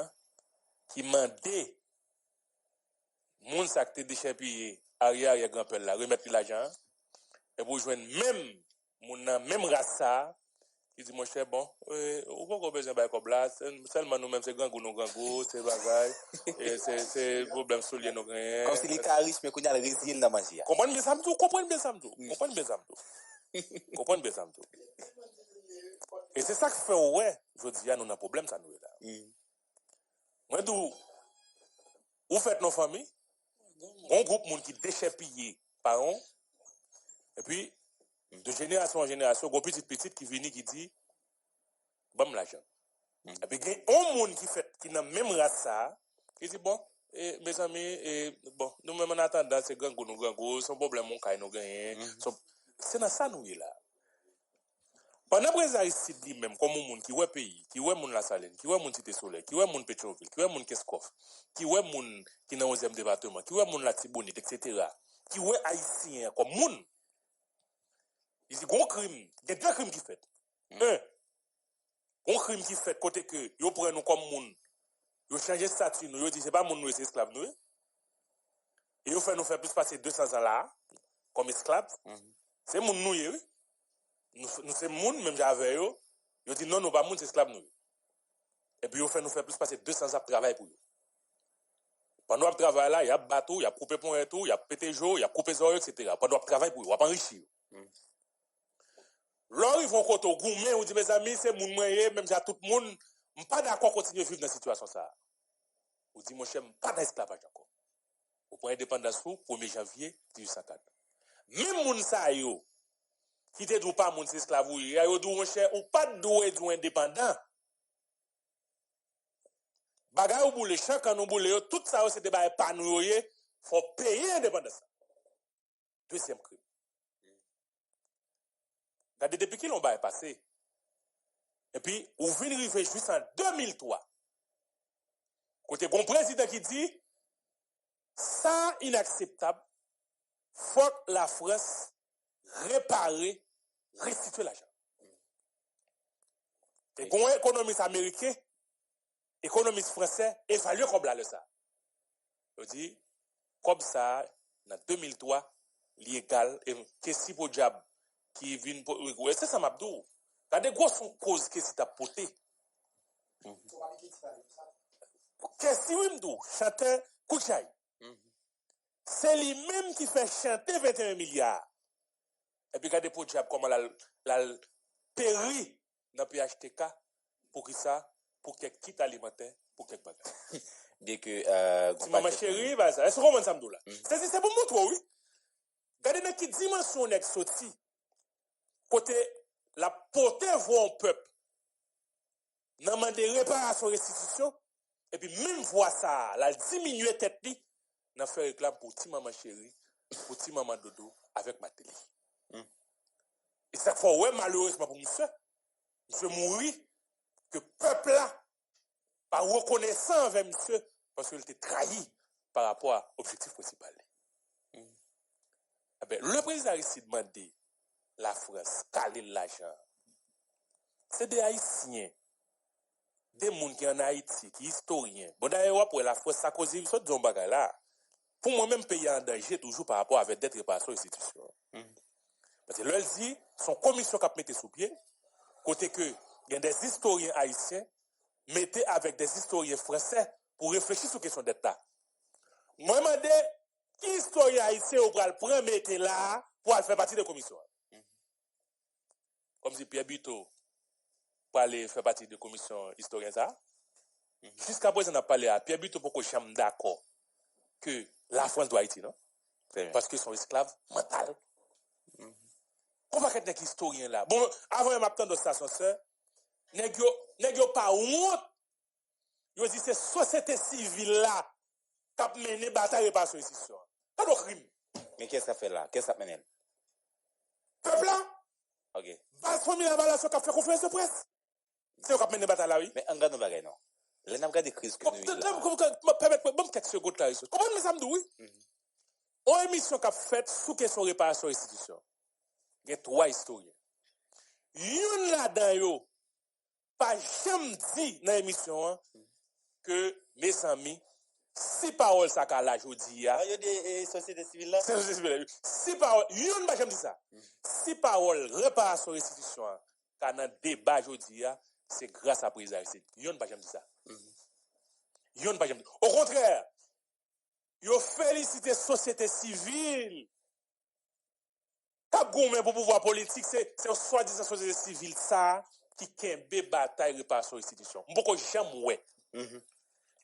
qui mandé moun sa qui déjà payé arrière grand-père là remettre l'argent et pour joindre même moun même race ça qui dit mon cher bon ou pas besoin ba comme là seulement nous même c'est grand goût c'est bagaille et c'est problème soulier nous rien comme si les caris mais qu'on a le résil dans magie comprendre bien ça tout comprendre bien ça tout et c'est ça qui fait ouais je dis nous un problème ça nous là moi tout ou faites nos familles un groupe moun qui déchets pillé par an et puis de génération en génération gon petite qui vient qui dit bam l'argent et puis il y a un monde qui fait qui n'a même race ça qui dit bon mes amis bon nous même en attendant c'est gango son problème mon kay nous gagner c'est dans ça nous est là pendant présent ici dit même comme un monde qui ouais pays qui ouais monde la Saline qui ouais monde Cité Soleil qui ouais monde Pétionville qui ouais monde Kescoff qui ouais monde qui dans 11e département qui ouais monde la Tibonite etc. qui ouais haïtien comme monde il dit gros crime il y a deux crimes qui fait un crime qui fait côté que yo prend nous comme monde yo changer statut nous yo dit c'est pas monde nous c'est esclave nous et yo fait nous faire plus passer 200 ans là comme esclave c'est monde nous oui nous c'est monde même j'avais yo dit non nous pas monde c'est esclave nous et puis yo fait nous faire plus passer 200 ans de travail pour eux pendant le travail là il y a bateau il y a coupé pont et tout il y a pété jour il y a coupé oreilles etc. Pendant le travail pour eux on va enrichir là ils vont côté gourmet on dit mes amis c'est moun moyen même j'ai tout le monde pas d'accord continuer vivre dans situation ça on dit mon cher pas d'esclavage encore au point indépendance pour 1er janvier 1804 même moun ça yo qui te dit pas moun c'est esclave ou yo dit mon cher ou pas doué du indépendant bagay ou boule chaque an nous boule tout ça c'est des bagay pas nous faut payer indépendance Deuxième crime. Regardez, depuis qu'il l'on est passé, et puis, on vient arriver juste en 2003. Côté bon président qui dit, ça inacceptable, faut que la France réparer, restituer l'argent. Et bon économiste américain, économiste français, évalue comme là le ça. Il dit, comme ça, en 2003, légal, et que si pour diable qui vient pour, c'est ça m'a dit. Regardez, gros son cause que c'est à porter. Qu'est-ce que vous m'dou, chanteur Kouchaï. C'est lui-même qui fait chanter 21 milliards. Et puis regardez pour diable comment la péri dans PHTK pour qui ça, pour quelques kits alimentaires, pour quelques bagages. Dès que Si maman chérie, bah ça, est-ce qu'on va ensemble là? C'est pour montrer, oui. Regardez dans quelle dimension on est sorti. Côté la portée voix au peuple. N'a demandé réparation, restitution. Et puis même voix ça, la diminuer tête li, n'a fait réclame pour ti maman chérie, pour ti maman dodo, avec ma télé. Et ça fait, ouais, malheureusement pour monsieur mourit, que peuple là, pas reconnaissant envers monsieur, parce qu'il était trahi par rapport à l'objectif principal. Eh bien, le président a ici demandé la France, caler l'argent. C'est des Haïtiens, des gens qui en Haïti, qui sont historiens. Bon, d'ailleurs, pour la France, ça cause de ce bagage là. Pour moi-même, pays en danger, toujours par rapport avec des réparations institutions. Parce que leur dit, son commission qui a mis sous pied, côté que, il y a des historiens haïtiens, mettez avec des historiens français pour réfléchir sur la question d'État. Moi, je me demande, qui historien haïtien ou le prendre mettre là pour faire partie de la commission? Comme si Pierre Bito pour aller faire partie de la commission historien ça. Jusqu'à présent, on a parlé à Pierre Bito pour que je sois d'accord que la France doit Haïti, non? Parce qu'ils sont esclaves mentaux. On va être historien là. Bon, avant de m'attendre de station sœur, nèg yo pas honte. Yo dit c'est société civile là qui a mené bataille réparation institution. Pas de crime. mais qu'est-ce que ça fait là? Qu'est-ce que ça mène? Peuple là, OK. base famille la balation qui a fait conférence de presse. C'est eux qui a mené bataille là, oui. Mais on regarde nos bagages, non? Là, on regarde des crises que nous vivons. Permettez-moi quelques secondes là. Comment me samedi, oui? Une émission qui a fait sous question réparation institution. Il y a 3 historiens. Yon là-dedans yo, pas jamais dit dans l'émission que mes amis, si parole ça qu'a la jodi ya. Il y a des sociétés civiles là. C'est société civile. Si parole, yon pas jamais dit ça. Si parole réparation restitution qu'a dans débat jodi ya, c'est grâce à président ici. Yon pas jamais dit ça. Yon pas jamais dit. Au contraire, yo félicité société civile. Cap goumé pour pouvoir politique, c'est soi-disant société civile ça qui kembe bataille réparation institution. M'poko jamais ouais.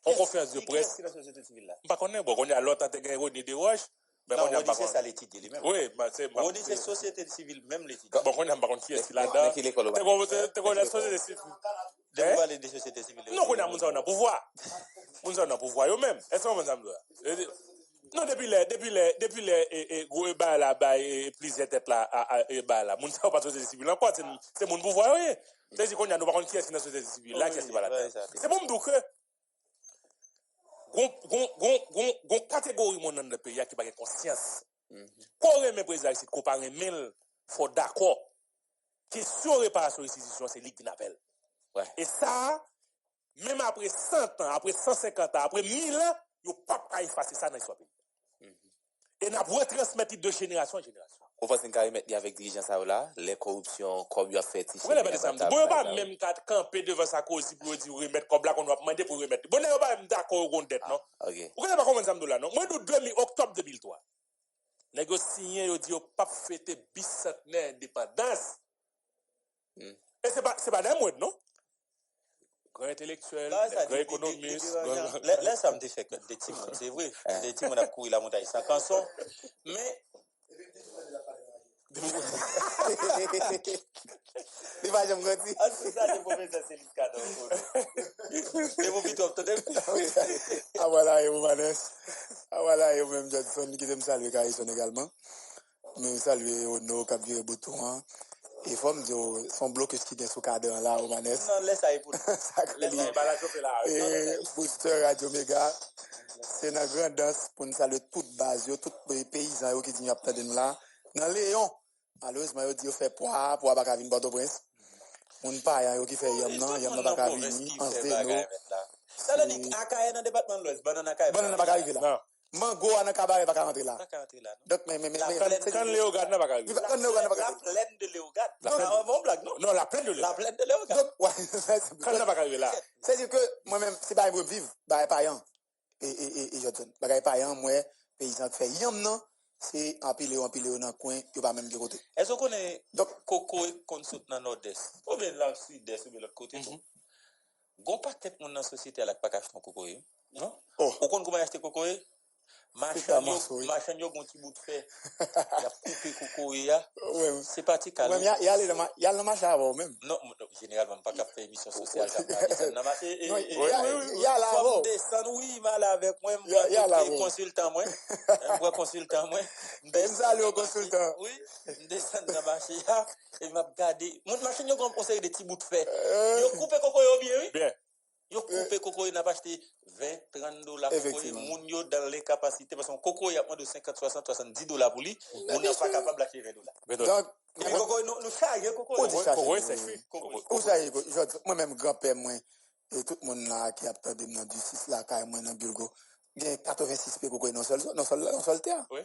En conférence de presse. Qui est la société civile là? M'pa connaît bon, on a l'autre te gagné Rodney Desroches. Ben on dit c'est ça l'étude lui-même. Oui, bah c'est on dit c'est société civile même l'étude. Bon, on a pas contre qui est là-dedans. T'es quoi la société civile? De parler des sociétés civiles. Non, on a moun ça on a pouvoir. Moun ça on a pouvoir eux même. Est-ce qu'on ensemble là? Non, depuis les gros ébats là, plusieurs têtes là, ébats là, moun ça pas société civile encore, c'est mon pouvoir, oui. C'est-à-dire qu'on a nous par contre qui est dans la société civile là, qu'est-ce qui va là-dedans? C'est bon m'dou que, gon catégorie mon dans le pays qui pas conscience. Qu'on remet président ici, qu'on parle mille, faut d'accord. Question réparation restitution, c'est lui qui n'appelle. Et ça, même après 100 ans, après 150 ans, après 1000 ans, il n'y a pas qu'à effacer ça dans l'histoire pays. Et n'a pas transmettre de génération en génération. On va s'encarrer avec dirigeants ça là, les corruptions, comme il a fait ici. Vous l'avez dit ça. Bon, pas même qu'à camper devant sa cause pour dire remettre comme là qu'on va demander pour remettre. Bon, n'est pas d'accord au dette non. OK. Vous connaissez pas comment ça me là non. Moi nous octobre 2003. Négocier yo dit yo pas fêter bicentenaire indépendance. Et c'est pas d'un mois non. Grand intellectuel, grand économiste. Là, ça me dit fait des teams, c'est vrai. Des teams, on a couru la montagne sans canson. Mais. Il va jamais me dire. Ah, c'est ça, le professeur Céline Cado. Et vous vite, Ah voilà, et vous Vanessa. Ah voilà, et vous même Johnson, qui aime saluer Carison également. me saluer au nom cap du bouton. Et faut me dire son blocus qui est sous cadre là au manès. Non, laisse ça pour Les balages fait là. Et booster Radio Méga. C'est une grande danse pour nous saluer toute base, tous les paysans qui disent après nous là. Dans Léon, malheureusement, ils disent fait poids pas venir Port-au-Prince. On pas qui fait yam pas venir, on se déno. Ça veut dire Akaye dans le département de l'Ouest, banane Akaye. Banane pas arriver là. Mango en cabaret pas rentrer là. Donc mais quand Léogade n'a pas arrivé. Quand Léogade n'a pas La plaine de Léogade. On blague non? Non, la plaine de Léogade. La plaine de Léogade. ouais, Quand n'a pas arrivé là. C'est-à-dire que moi-même c'est pas vivre, bah payan. Et je donne. Bagay payan moi paysan qui fait yam non, c'est empiler dans coin, yo pas même de côté. Est-ce qu'on connaît donc coco consult dans nord-est ou bien dans sud-est ou bien l'autre côté tout. Gon pas tête mon dans société là pas acheter coco non? Ou qu'on comment acheter coco machin yo gon ti bout de fait. Il a coupé coco ya. C'est parti calme. Ouais, il y a le marché avant même. Non, généralement pas qu'à faire émission sociale ça dans marché il y a là avant. Descendre oui, mal avec moi, il y a là consultant moi. Moi consultant moi. Descendre au consultant. Oui, descendre dans marché là et m'a regarder. Mon machin yo gon conseil des petits bouts de fait. Yo couper coco yo bien oui. Bien. Yo coupé coco, il n'a pas acheté 20, 30 dollars coco, moun yo dans les capacités, parce que coco, il y a moins de 50, 60, 70 dollars pour lui, on n'est pas capable d'acheter 20 dollars. Donc, et coco, nous charge coco. Coco, c'est fait. Où ça y est, moi-même, grand-père, moi, et tout le monde là qui a attendu dans du 6 là, quand moi, dans Bulgo, il y a 86 pieds coco, non seul terre. Oui.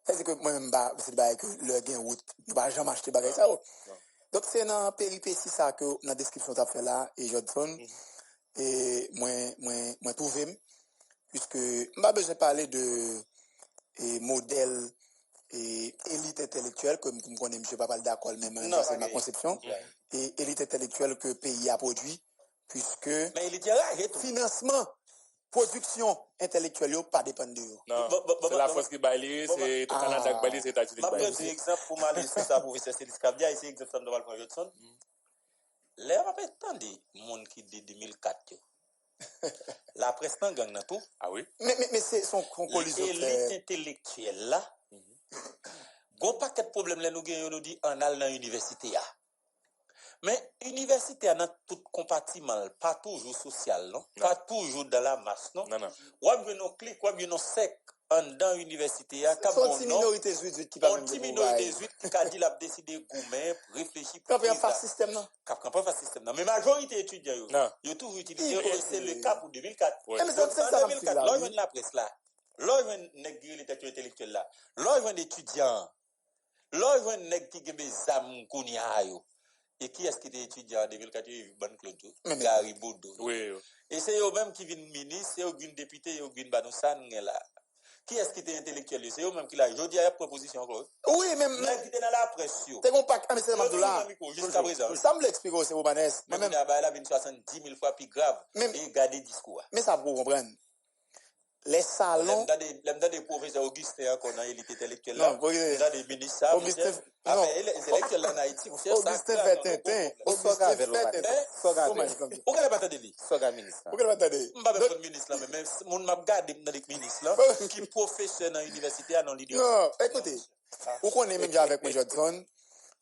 C'est que moi-même, c'est que le gain route, je ne vais jamais acheter bagay ça. Donc, c'est dans péripétie ça que, dans la description que tu as fait là, et Jodson, et moi trouvé puisque m'a besoin de parler de modèle et élite intellectuelle comme vous connaissez monsieur pas d'accord même c'est ma conception et élite intellectuelle que pays a produit puisque mais il était là financement production intellectuelle pas dépendre de eux. Non, c'est la force qui baille, c'est le Canada qui baille, c'est les États-Unis. Je vais prendre exemple pour m'aller sur ça pour professeur Célis Kabdia ici exemple de Valpon Jodson. Là on pas attendre monde qui dit 2004 la presse en gang dans tout. Ah oui. Mais c'est son collision l'élite intellectuelle là. Gon paquet de problème là nous gagnons nous dit en allant dans université là. Mais université a dans tout compartiment, pas toujours social non, pas toujours dans la masse non. Non. Ou bien nos clics, ou bien nos sec en dans université a cap bon non. Minorité juive qui pas même de minorité juive qui a dit l'a décider goumen réfléchir pour pas système non. Cap pas système non, mais majorité étudiants yo toujours utilisé c'est le cas pour 2004. Mais c'est ça 2004 là la presse là. Là nèg qui littérature intellectuelle là. Là étudiant. Là nèg qui gebe zam kounya yo. Et qui est-ce qui était étudiant en 2004 Ban Clodo Gary Boudou. Oui. Et c'est eux même qui viennent ministre, c'est eux qui viennent député, eux qui viennent Banousan là. Qui est-ce qui était intellectuel? C'est eux même qui l'a. Je dis à la proposition encore. Oui, même. Là qui était dans la pression. C'est compact. Ah mais c'est Abdoula. Jusqu'à présent. Ça me l'explique aussi au Banès. Même là vient 70 000 fois plus grave. Et garder discours. Mais ça vous comprendre. Les salons. L'aime dans des professeurs Augustin qu'on a élite intellectuelle là. Dans des ministres. Augustin. Non. Intellectuel en Haïti. Augustin Vertintin. Augustin Vertintin. Pourquoi elle pas t'aider lui? Soga ministre. Pourquoi elle pas t'aider? M'pas pas ministre là mais mon m'a gardé dans les ministres là qui professeur dans l'université à non l'idée. Non, écoutez. Vous connaissez même avec moi Jodson,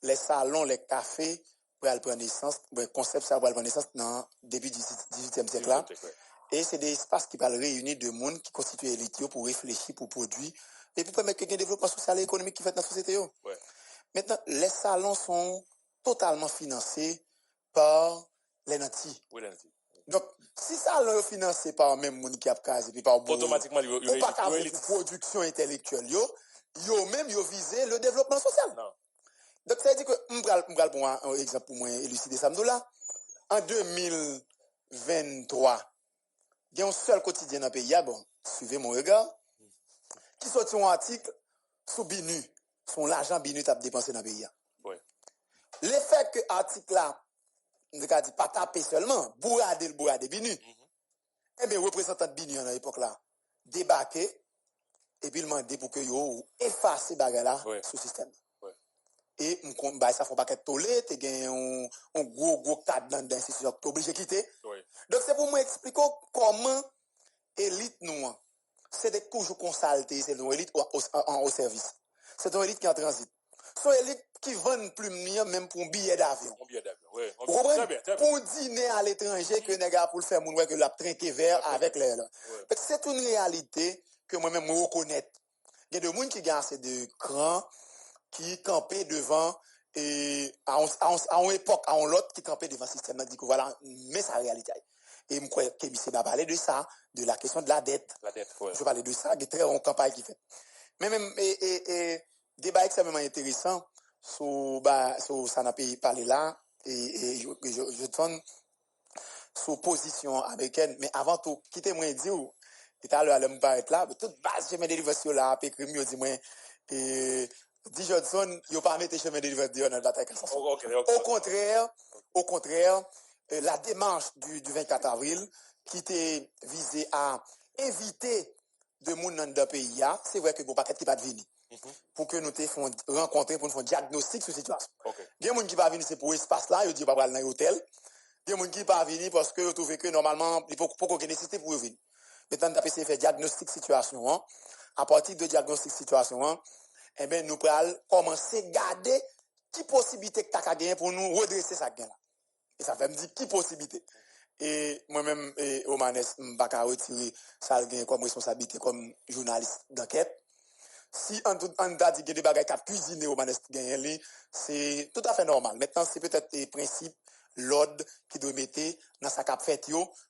les salons, les cafés pour aller prendre naissance, le concept ça pour aller prendre naissance dans début 18e siècle là. Et c'est des espaces qui parlent réunis de monde qui constituent l'élite pour réfléchir, pour produire, et pour permettre qu'il y ait un développement social et économique qui fait dans la société. Ouais. Maintenant, les salons sont totalement financés par les nantis. Oui, les nantis. Donc, si salon est financé par même monde qui a casé, puis par automatiquement, il y a une production intellectuelle, yo même yo viser le développement social. Non. Donc, ça veut dire que, m'bral pour un exemple pour moi élucider ça là. En 2023, il y a un seul quotidien dans le pays, bon, suivez mon regard, qui sortit un article sur Binu, son l'argent Binu t'a dépensé dans le pays. Oui. L'effet que l'article là, on dit pas taper seulement, bourrader Binu, eh bien, représentant de Binu à l'époque là, débarquer, et puis demander pour que yo efface ces bagages là sur le système. Et ça faut pas qu'être tolé, tu gagnes un gros cadre dans l'institution que tu es obligé de quitter. Donc c'est pour moi expliquer comment élite nous, c'est de toujours consulter, c'est nos élite au service. c'est une élite qui est en transit. C'est une élite qui vend plus mieux même pour un billet d'avion. Un billet d'avion, oui. Vous comprenez? Très bien, très Pour bien. dîner à l'étranger, que les gars pour le faire mon que la trinquer vert avec les là. Ouais. C'est une réalité que moi-même me reconnais. Il y a des gens qui gagnent assez de crans qui campaient devant et à une époque, à une autre qui campaient devant le système. Dit que voilà, mais c'est la réalité. Et je crois que M. va parler de ça, de la question de la dette. La dette, oui. Je vais parler de ça, il y a très une campagne qui fait. Mais même, débat extrêmement intéressant sur ça n'a pas parlé là, et je donne sur position américaine. Mais avant tout, quittez-moi dire, tout à l'heure, elle me paraît là, toute base, chemin de livraison là, puis crime, dit moi, D. Johnson, il n'a pas mis chemin de livraison dans la bataille. Au contraire, la démarche du 24 avril, qui était visée à éviter de monde dans le pays, c'est vrai que bon paquet qui pas venir. Pour que nous te font rencontrer, pour nous faire un diagnostic sur la situation. Il y a des gens qui pas venir c'est pour l'espace là, ils disent pas aller dans l'hôtel. Il y a des gens qui pas venir parce que trouvent que normalement il faut pas aucune nécessité pour venir. Maintenant t'as essayé faire diagnostic situation hein. À partir de diagnostic situation hein, eh ben nous allons commencer à garder qui possibilité que t'as gagner pour nous redresser ça gain là. Et ça fait me dire qui possibilité. Et moi-même Omanes m'pa retirer ça comme responsabilité comme journaliste d'enquête. Si on a dit que des bagages qui cuisiner au manest gagner, c'est tout à fait normal. Maintenant, c'est peut-être les principes, l'ordre qui doit mettre dans sa cap fait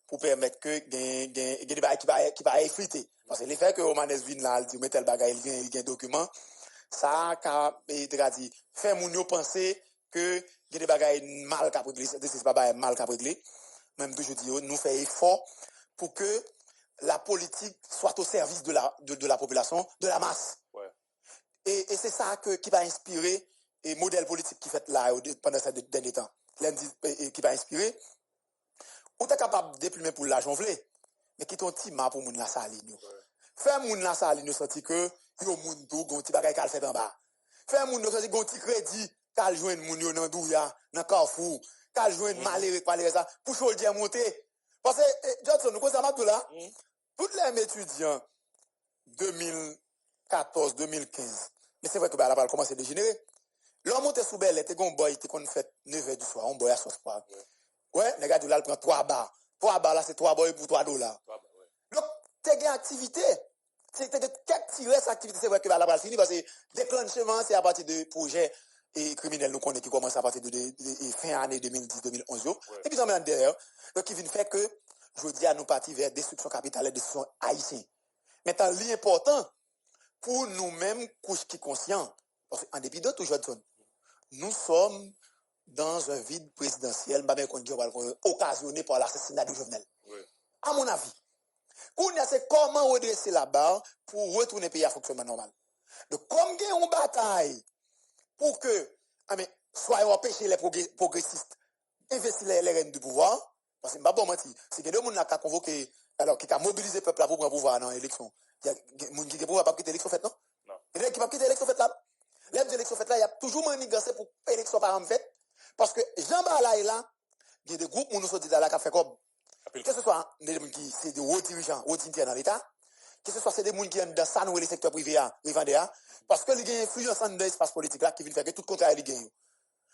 pour permettre que des bagages qui va effriter. Parce que l'effet que au manest vient là, il dit mettre le bagage, il gagne document, ça a dit fait moun yo penser que des bagages mal cap régler, c'est pas mal cap régler. Même toujours dit nous fait effort pour que la politique soit au service de la population, de la masse. Ouais. Et c'est ça qui va inspirer le modèle politique qui fait là pendant ces derniers temps. Qui va inspirer. On est capable de déplumer pour l'argent vlé, mais qui ton petit ma pour moun la saline. Faire moun la saline senti que yo moun tout gon ti bagay k'al fait en bas. Faire moun senti gon ti crédit k'al joindre moun yo dans douya, dans Carrefour, k'al joindre malheureux ça pour soldier monter. Parce que Johnson nous ça m'a tout là. Tous les étudiants 2014-2015, mais c'est vrai que la balle commence à dégénérer. L'homme monte sous belle, était un boy qui qu'on fait 9h du soir, un boy à ce soir. Ouais, les gars, là, il prend 3 bars. 3 bars là, c'est 3 boys pour $3. Donc, t'as une activité. C'est quelques tirets cette activité, c'est vrai que la balle finit parce que déclenchement, c'est à partir de projets et criminels nous connaissons qui commencent à partir de fin année 2010-2011. Et puis, on met derrière. Donc, qui vient faire que je dis à nous partir vers destruction capitale et destruction haïtienne. Maintenant, l'important pour nous-mêmes, couche qui conscient, parce qu'en dépit de tout, Johnson, nous sommes dans un vide présidentiel, occasionné par l'assassinat de Jovenel. Oui. À mon avis, c'est comment redresser la barre pour retourner le pays à fonctionnement normal. Donc, comme il y a une bataille pour que, soit empêcher les progressistes, investir les rênes du pouvoir, parce que, bon, c'est que deux gens qui ont convoqué, alors, qui a mobilisé le peuple pour prendre le pouvoir dans l'élection. Il y a des gens qui ne peuvent pas quitter l'élection faite, non? Non. Il y a des gens qui ne peuvent pas quitter l'élection faite là. L'élection faite là, il y a toujours manigancé pour l'élection par exemple faite. Parce que Jean-Baptiste là, il y a des groupes où nous sommes là qui ont fait comme. Que ce soit des gens qui sont des hauts dirigeants, hauts dignitaires dans l'État, que ce soit des gens qui sont dans ça, nous, les secteurs privés, parce que il y a une influence dans l'espace politique là qui vient faire que tout contrat est gagné.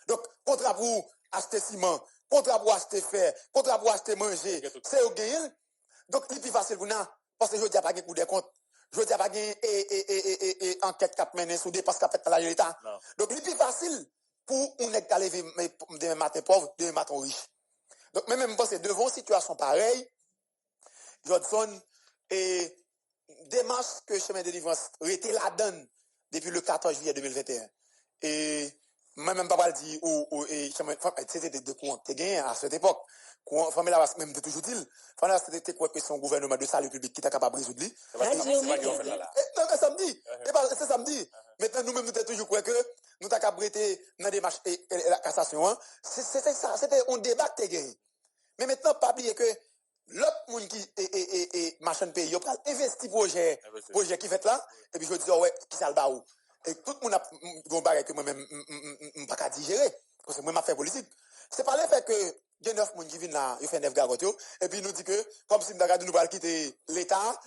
Donc, contrat pour acheter ciment, contrat pour acheter fer, contrat pour acheter manger, c'est au gain. Donc, il est plus facile pour nous, parce que je ne dis pas qu'il y a coup de compte. Je ne dis pas qu'il y a enquête qui a mené sous dépenses qui a fait dans l'État. Donc, il est plus facile pour un nègre qui lever demain matin pauvre, demain matin riche. Donc, même parce que devant une situation pareille, Johnson et démarche que chemin de délivrance était la donne depuis le 14 juillet 2021. Et même pas dire c'était de courant te gagné à cette époque. Famille là même de toujours dit. Famille là c'était quoi que son gouvernement de salut public qui est capable de résoudre. C'est pas non samedi. C'est samedi. Maintenant nous même nous toujours quoi que nous t'a capable dans des marches et la cassation. C'était ça, c'était un débat que gagné. Mais maintenant pas oublier que l'autre monde qui et machin pays yo pral investi projet qui fait là et puis je dis ouais qui ça le ba ou. Et tout le monde a gon bagay que moi même pas ka digérer parce que moi m'a fait politique. C'est pas le fait que il y a 9 personnes qui viennent là, ils font 9 gagotes, et puis nous dit que, comme si nous allons quitter l'État,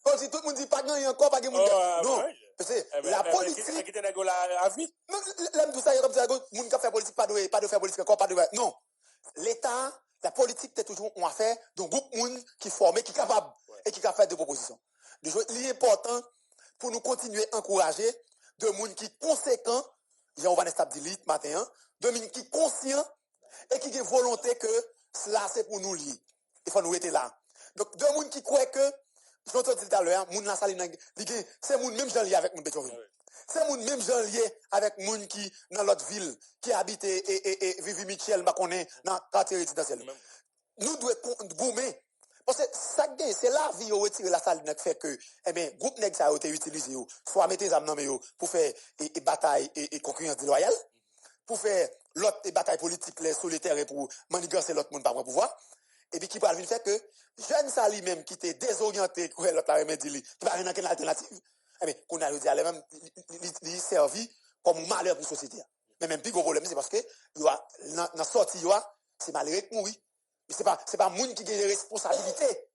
comme si tout le monde dit pas gagner encore, pas gagner. Non, parce que la politique. Non, l'aime tout ça, comme ça, moun qui fait politique, pas de faire politique encore, pas de. Non. L'État, la politique, c'est toujours une affaire d'un groupe moun qui formé, qui est capable, et qui a fait des propositions. L'important pour nous continuer à encourager de moun qui conséquent, Jean-Vanessa Abdili matin, de moun qui conscient et qui a volonté que cela c'est pour nous lier. Il faut nous être là. Donc de moun qui croit que, je l'ai dit tout à l'heure, moun la saline, c'est moun même gens lié avec moun Pétionville. C'est moun même gens lié avec moun qui dans l'autre ville qui habite et Vivi Michel m'a connaît dans quartier résidentiel. Nous devons gommer. Parce que ça c'est la vie au retirer la salle qui fait que eh bien groupe nèg ça a été utilisé soit mettez âmes dans yo pour faire et bataille et concurrence déloyale pour faire l'autre bataille politique les solitaires et pour manigancer l'autre monde pas pour pouvoir et puis qui va venir faire que jeune ça lui même qui était désorienté pour l'autre la remède lui qui pas rien aucune alternative eh bien qu'on a dit à même il servi comme malheur pour société mais même plus gros problème c'est parce que il a dans sortie c'est malheureux qui mourir. Mais c'est pas moun qui a des responsabilités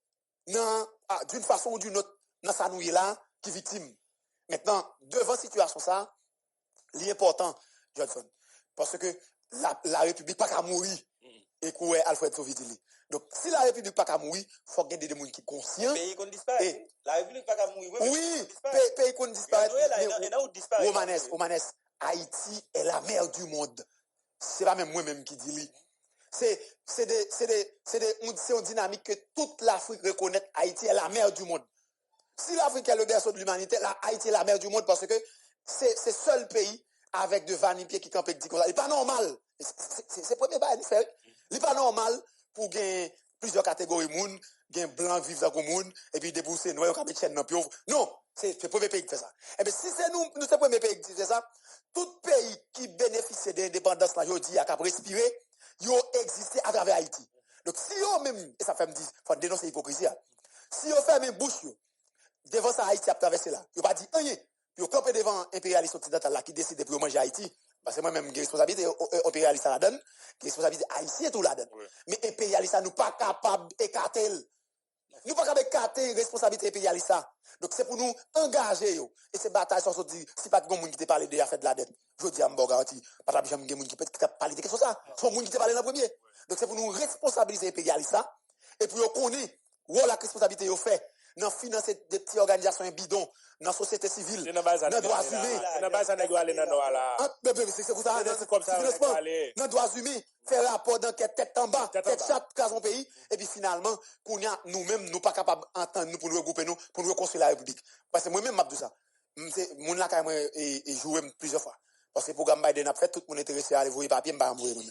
d'une façon ou d'une autre dans sa nouille là qui victime. Maintenant, devant situation ça, l'important, Johnson, parce que la République pas qu'à mourir et qu'oué Alfred Sovidili. Donc si la République pas qu'à mourir, faut qu'il y ait des gens qui sont conscients. Pays qu'on disparaît. La République pas qu'à mourir. Oui, pays qu'on disparaît. Romanes, Haïti est la mère du monde. C'est pas même moi-même qui dis c'est une dynamique que toute l'Afrique reconnaît. Haïti est la mère du monde. Si l'Afrique est le berceau de l'humanité, Haïti est la mère du monde parce que c'est le seul pays avec de vanipiers qui campent dit comme ça. Il n'est pas normal. C'est le premier bail différent. Il n'est pas normal pour gagner plusieurs catégories de monde, gagner blanc vivre dans le monde, et puis débourser noirs qui mettent chaîne dans le pied. Non, c'est le premier pays qui fait ça. Et bien si c'est nous c'est le premier pays qui fait ça, tout pays qui bénéficie de l'indépendance, là, il dit à cap respirer. Yo existé à travers Haïti. Donc si yo même, et ça fait me dire, faut dénoncer l'hypocrisie. Si yo fait même bouche yo, devant ça Haïti a traversé là, yo pas dit rien. Yo campé devant impérialiste occidental là qui décide pour manger Haïti. Parce que moi-même, j'ai responsabilité impérialiste à la donne, j'ai responsabilité haïtienne tout la donne. Mais impérialiste nous pas capable d'écarter. Nous pas capable d'écarter responsabilité impérialiste. Donc c'est pour nous engager yo. Et ces batailles sont sorties, si pas de monde qui te parle de la fête de la dette. Je dis à m'en garantie, pas de gens qui peut parler de quelque chose ça. Sont monde qui te parle dans le premier. Donc c'est pour nous responsabiliser impérialiste et puis on connaît où la responsabilité yo fait dans financer des petites organisations bidons dans société civile dans droits humains dans base nèg aller dans noir là c'est comme ça dans droits humains faire rapport d'enquête tête en bas tête chaque cas son pays et puis finalement qu'on a nous-mêmes nous pas capable entendre nous pour nous regrouper nous pour nous reconstruire la République parce que moi-même m'a dit ça c'est mon là quand même et jouer plusieurs fois parce que le programme Biden a fait tout le monde intéressé à aller voir papier m'pa envoyer nous.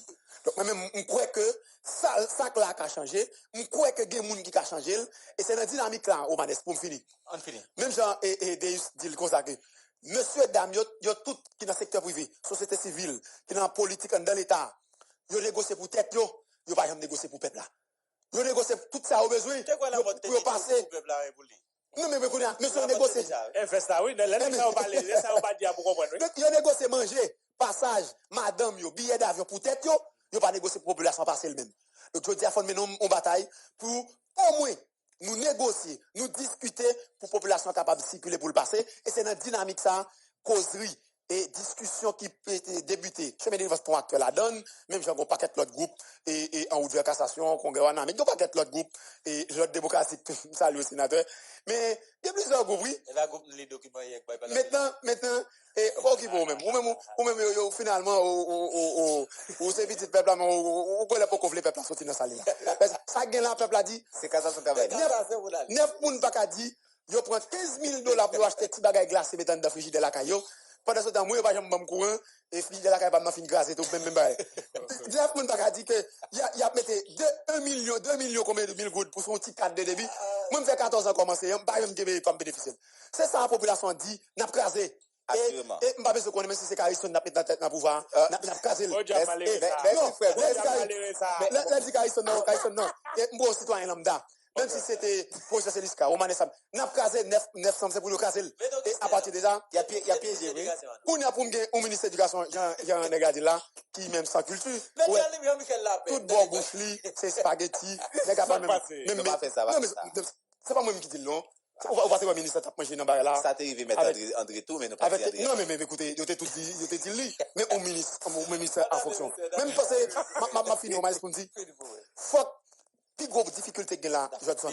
Donc moi-même on croit que ça là a changé, on croit que des monde qui a changé et c'est dans dynamique là au Manes pour finir. On finit. Même Jean et Deus dit comme ça que monsieur dame yo tout qui dans secteur privé, société civile, qui dans politique dans l'état, yo négocier pour tête yo pas jamais négocier pour peuple là. Yo négocier tout ça au besoin pour passer peuple là pour lui. Non mais monsieur négocier. Ça oui, ça on parler, ça on pas dire pour comprendre. Yo négocier manger, passage, madame yo, billet d'avion pour tête yo pas négocier pour population passer le même. Donc je dis à faut mener une bataille pour au moins nous négocier, nous discuter pour population capable de circuler pour le passer et c'est dans dynamique ça causerie et discussion qui peut débuter. Je me dis votre actuel la donne, même j'ai un paquet l'autre groupe et en route vers cassation congrès wana mais il y a paquet l'autre groupe et l'autre démocratique salut au sénateur mais il y a plusieurs groupes oui. Et la groupe les documents Maintenant et OK pour même ou même finalement ou ces petits peuple là ou quoi pour conflit peuple sortir dans salle là. Ça gagne là peuple a dit c'est cassation travail. 9 moun pas dit yo prend $15,000 pour acheter petit bagage glacé mettre dans frigidaire la caillou. Pendant ce temps, moi, je ne suis pas courant, et puis, je ne pas fin grâce, et tout, même pas. Jeff Moun pas dit que, y a mis 2 millions, combien de 1000 gouttes pour son petit cadre de débit. Moi, je fais 14 ans commencer, je ne vais pas comme bénéficiaire. C'est ça, la population dit, n'a pas crasé. Et, je ne pas besoin de connaître, même si c'est Carison, n'a pas dans tête, n'a pouvoir, n'a crasé. Non, Carison, non. Et, moi, citoyen lambda. Même si c'était pour socialiste, Romanes, n'a pas casé 900, c'est pour le casser. Et à partir de ça, il y a piégé, oui. Pour nous, au ministère de l'Éducation, il y a un gars là, qui même sans culture. Ouais. Tout bon bouche, c'est spaghetti. Les gars, pas même. Même pas fait ça, non, mais c'est pas moi qui dis non. On va voir le ministre qui a mangé dans le là. Ça t'est arrivé mettre André tout, mais nous pas dire. Non, mais écoutez, il était tout dit, mais au ministre en fonction. Même parce que ma fille, on m'a dit, fuck, plus grosse difficulté que là, Johnson.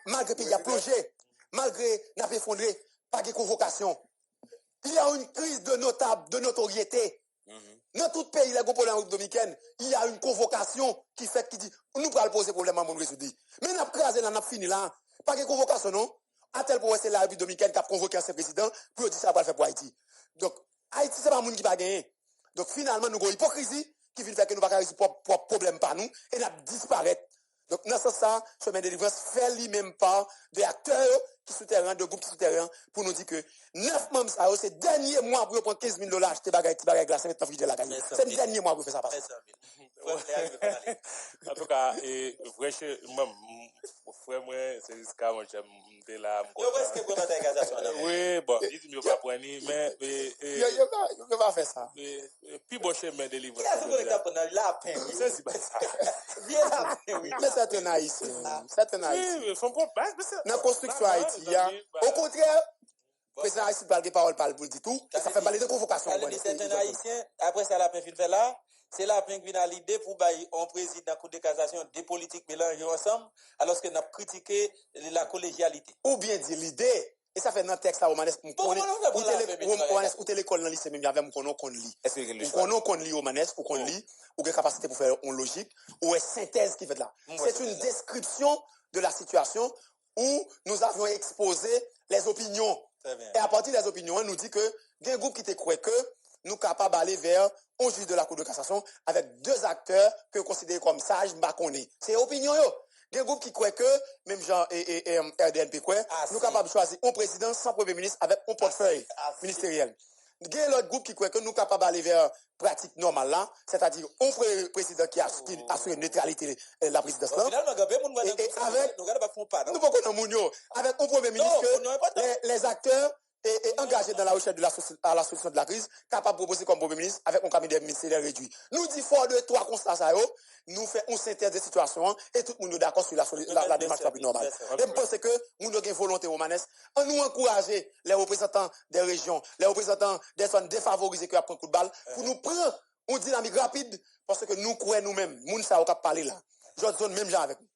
Malgré qu'il y a plongé, malgré n'a pas effondré, pas de convocation. Il y a une crise de notoriété. Dans tout pays, les problèmes en dominicaine, il y a une convocation qui fait qui dit, nous allons poser problème à mon résoudre. Mais n'a pas crasé là, n'a fini là. Pas de convocation, non? À tel point, c'est la République dominicaine qui a convoqué un président pour dire ça va le faire pour Haïti. Donc, Haïti, c'est pas monde qui va gagner. Donc, finalement, nous avons une hypocrisie qui vient faire que nous ne pouvons pas résoudre problème par nous et nous disparaître. Donc, dans ce sens, chemin de délivrance fait lui-même pas des acteurs qui souterrains, de groupes souterrains, pour nous dire que 9 membres, c'est le dernier mois pour prendre $15,000 acheter bagaille glace, mettre dans la caille. C'est le dernier mois pour faire ça passer. En tout cas, vrai, frère, moi, c'est jusqu'à moi, j'aime là. Oui, bon, il dit, je ne vais pas prendre, mais. Il ne va faire ça. Puis, bon, chemin de délivrance. C'est pas ça. Mais c'est un haïtien. C'est un haïtien. Oui, son propre base, mais c'est. Dans la construction haïtienne, au contraire, le président haïtien parle des paroles, parle pour le tout, ça fait parler de convocation. C'est un haïtien, après ça, la peine fait là, c'est la peine qui a l'idée pour un président de la Cour de cassation, des politiques mélangées ensemble, alors que nous avons critiqué la collégialité. Ou bien dire l'idée. Et ça fait dans le texte, Romanes, ou l'école dans le lycée, même, il y avait un qu'on lit. Est-ce que le choix? Qu'on lit Romanes, ou qu'on lit, ou une capacité pour faire une logique, ou une synthèse qui fait là. C'est une description de la situation où nous avions exposé les opinions. Et à partir des opinions, on nous dit que il y a un groupe qui te croit que nous sommes capables d'aller vers un juge de la Cour de cassation avec 2 acteurs que considérés comme sages, Bakonné. C'est l'opinion, yo. Il y a un groupe qui croit que, même Jean et RDNP croit, nous sommes capables de choisir un président sans premier ministre avec un portefeuille ministériel. Il y a l'autre groupe qui croit que nous sommes capables d'aller vers pratique normale là, c'est-à-dire un président qui assure neutralité de la présidence là. Et avec, nous avec un premier ministre que les acteurs et engagé dans la recherche de la solution de la crise, capable de proposer comme premier ministre avec un cabinet ministériel réduit. Nous disons fort de 3 constats, nous faisons une synthèse de situation et tout le monde est d'accord sur la démarche la plus normale. Et je pense que nous avons une volonté Romanes, en nous encourager les représentants des régions, les représentants des zones défavorisées qui apprennent coup de balle, pour nous prendre une dynamique rapide, parce que nous croyons nous-mêmes, nous ne savons pas parler là. Je même genre avec nous.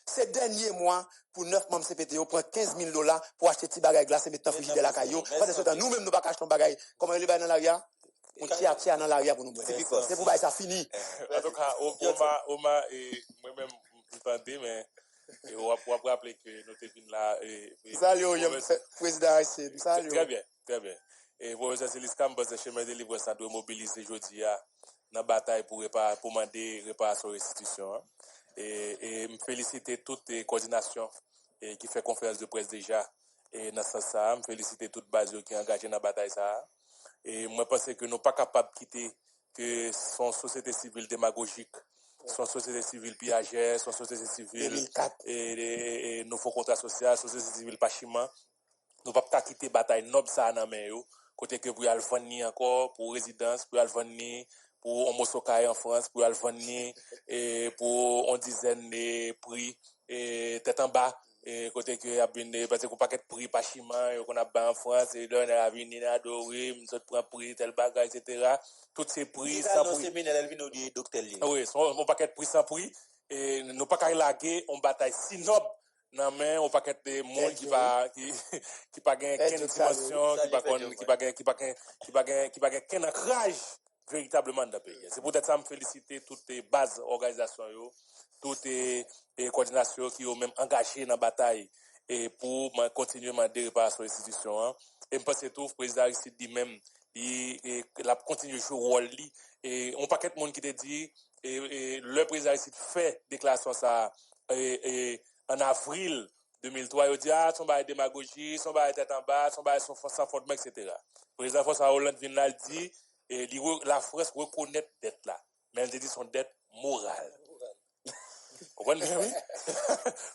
Ces derniers mois, pour 9 membres CPTO, prend $15,000 pour acheter des bagages glacés, mettre dans le frigidaire de la caillou. Parce que nous-mêmes, nous ne pouvons pas acheter un bagage. Comment il est dans l'arrière? On tire dans l'arrière pour nous. C'est pour ça fini. En tout cas, Oma et moi-même, je mais on va rappeler que nous sommes là. Salut, président ici. Salut. Très bien, très bien. Et professeur Céliscam, parce que le chemin de livre, ça doit mobiliser aujourd'hui dans la bataille pour demander réparation et restitution. Et me féliciter toutes les coordinations qui fait conférence de presse déjà et dans ce sens me féliciter toute base qui est engagée dans la bataille ça et moi pense que nous pas capable de quitter que son société civile démagogique, son société civile piagère, son société civile et nous faut contrat social, société civile pachiment, nous pas quitter bataille noble ça dans main yo côté que pour y aller vendre encore pour résidence, pour y aller vendre pour Homo Sokai en France, pour aller vendre et pour une dizaine de prix et tête en bas et côté que y a bien parce qu'on paquet prix pas chiment qu'on a bas en France et là on a venir adorer nous prend prix tel bagage etc. tous ces prix sans prix séminaire vient du docteur oui son paquet prix sans prix et nous pas qu'à laguer on bataille si noble non mais on paquet de monde qui pas gagne quelle dimension qui pas gagne quel ancrage véritablement dans le pays. C'est peut-être ça me féliciter toutes les bases organisations toutes les coordinations qui ont même engagé dans la bataille et pour continuer à demander réparation institution et je pense que tout le président Aristide dit même il a continué à jouer rôle et on paquet de monde qui te dit et le président Aristide fait déclaration ça en avril 2003 il dit son bail démagogie son bail tête en bas son bail sans fondement etc. Le président François Hollande vient là dit et la France reconnaît dette là mais elle dit son dette morale. comprenez?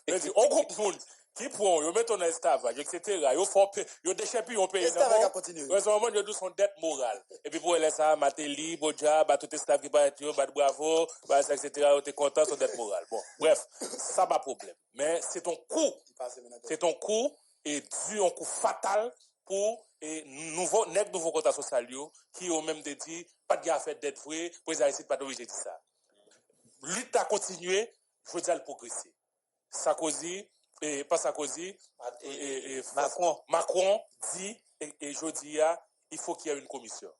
Mais on groupe monde qui prend, ils mettent en esclavage, etc. Ils font, ils déchèpent, ils payent. L'esclavage a continué. Ouais, c'est un moment, ils ont son dette morale. Et puis pour elle, ça, Matéli, Bodja, tout esclave qui va être, bravo, etc. Ils sont contents, son dette morale. Bon, bref, ça pas problème. Mais c'est ton coup, et dû un coup fatal pour nouveau contrat social qui ont même dit, pas de gars fait dette vraie, pour les Haïtiens, pas d'obligé de ça. Lutte a continué, je veux dire, le progresser. Sarkozy, et pas Sarkozy, Macron dit, et je dis, il faut qu'il y ait une commission.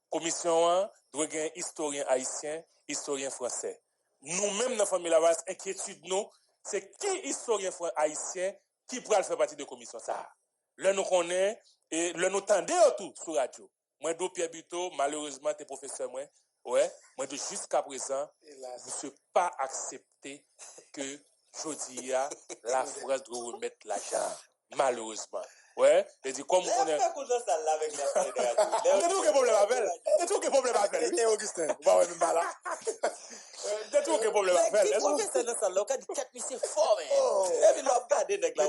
Commission 1 doit avoir un historien haïtien, historien français. Nous-mêmes, dans la famille Lavas, inquiétude, nous, c'est qui historien haïtien qui pourra faire partie de la commission. Ça. Là, nous connaissons, et là, nous tendez autour sur la radio. Moi, Pierre Buteau, malheureusement, t'es professeur, moi, jusqu'à présent, je ne suis pas accepté que jodi la France doit remettre l'argent. Malheureusement. Ouais, et dit comme on est. C'est tout que problème avec. C'est tout que problème avec. Et Augustin, va ouais même pas là. C'est tout que problème avec. Professeur dans ça, là, on dit 4 c'est fort, mais. Et puis, l'on regarde avec la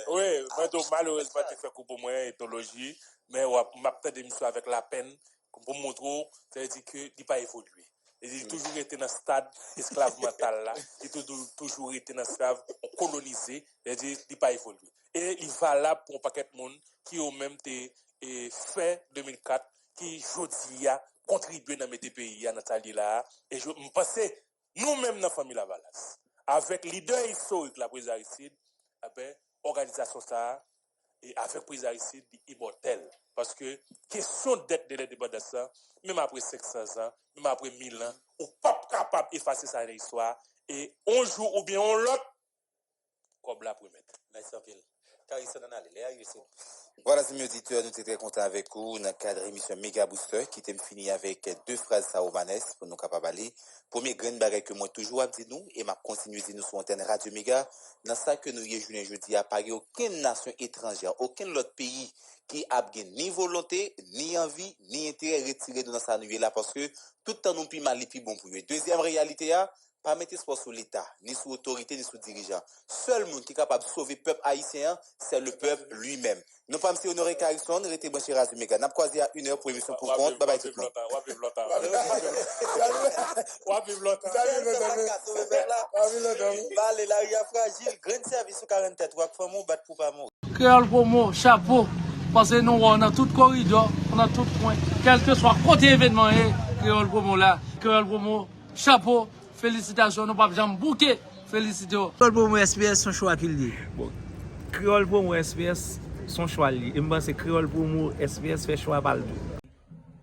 oui, malheureusement, tu fais coup pour moi, éthologie, mais m'a peut-être des avec la peine, pour montrer, c'est-à-dire qu'il n'a pas évolué. Il a toujours été dans le stade esclave mental là, il a toujours été dans le stade colonisé, c'est-à-dire qu'il n'a pas évolué. Et il va là pour un paquet de monde qui ont même fait 2004, qui aujourd'hui a contribué dans mes pays, dans Nathalie là, et je me pensais, nous-mêmes dans la famille Lavalas, avec leader historique la prise Aristide, organisation ça, et avec prise Aristide, immortel. Parce que, question d'être de débat de ça, même après 500 ans, même après 1000 ans, on n'est pas capable d'effacer ça dans l'histoire, et on joue ou bien on l'autre, comme la première. Merci, Pile. Carissa Donale, Léa Yusuf. Voilà, mes auditeurs, nous sommes très contents avec vous dans le cadre de l'émission Mega Booster qui t'aime fini avec 2 phrases saomanes pour nous capables d'aller. Premier grand bagage que moi toujours à dire nous et m'a continué à dire nous sur antenne Radio Mega, dans ça que nous y jouons jeudi à Paris, aucune nation étrangère, aucun autre pays qui a ni volonté, ni envie, ni intérêt à retirer de notre année là parce que tout le temps nous plus mal et plus bon pour eux. Deuxième réalité, pas mettre espoir sur l'État, ni sur l'autorité, ni sur le dirigeant. Seul monde qui est capable de sauver le peuple haïtien, c'est le peuple lui-même. Nous pas M. Honoré Carrisson, nous étions branchés Radio Méga. Nous avons croisé à 1 heure pour émission pour compte. Bye bye tout le monde. Allez, la ria fragile, grand service sous 47, ou à mon bat pour pas mourir. Créole Promo, chapeau, parce que nous, on a tout corridor, on a tout point, quel que soit côté événement, Créole Promo là, Créole Promo, chapeau, félicitations, nous pas jamais bouquet, félicitations. Créole Promo SPS, son choix qu'il dit. Bon, Créole Promo SPS, son choix li. Et moi, c'est Créole Promo SPS fait choix par le tout.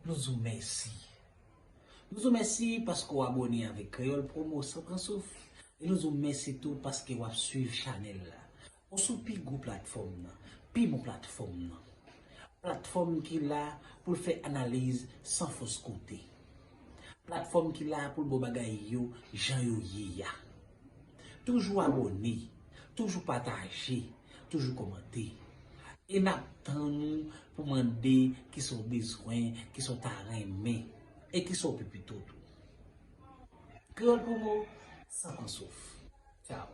Nous vous remercions. Nous vous remercions parce que vous abonnez avec Créole Promo sans prendre souffle. Et nous vous remercions tout parce que vous suivez Chanel là. On sous pi go plateforme, pi mon plateforme. Plateforme qui là pour faire analyse sans fausse côté. Plateforme qui là pour le bagay yo, Jean yo ya. Toujours abonné, toujours partager, toujours commenter. Et n'attendons pour demander qui sont besoin, qui sont aimés et qui sont plutôt tout. Créole Promo, sans en souffle. Ciao.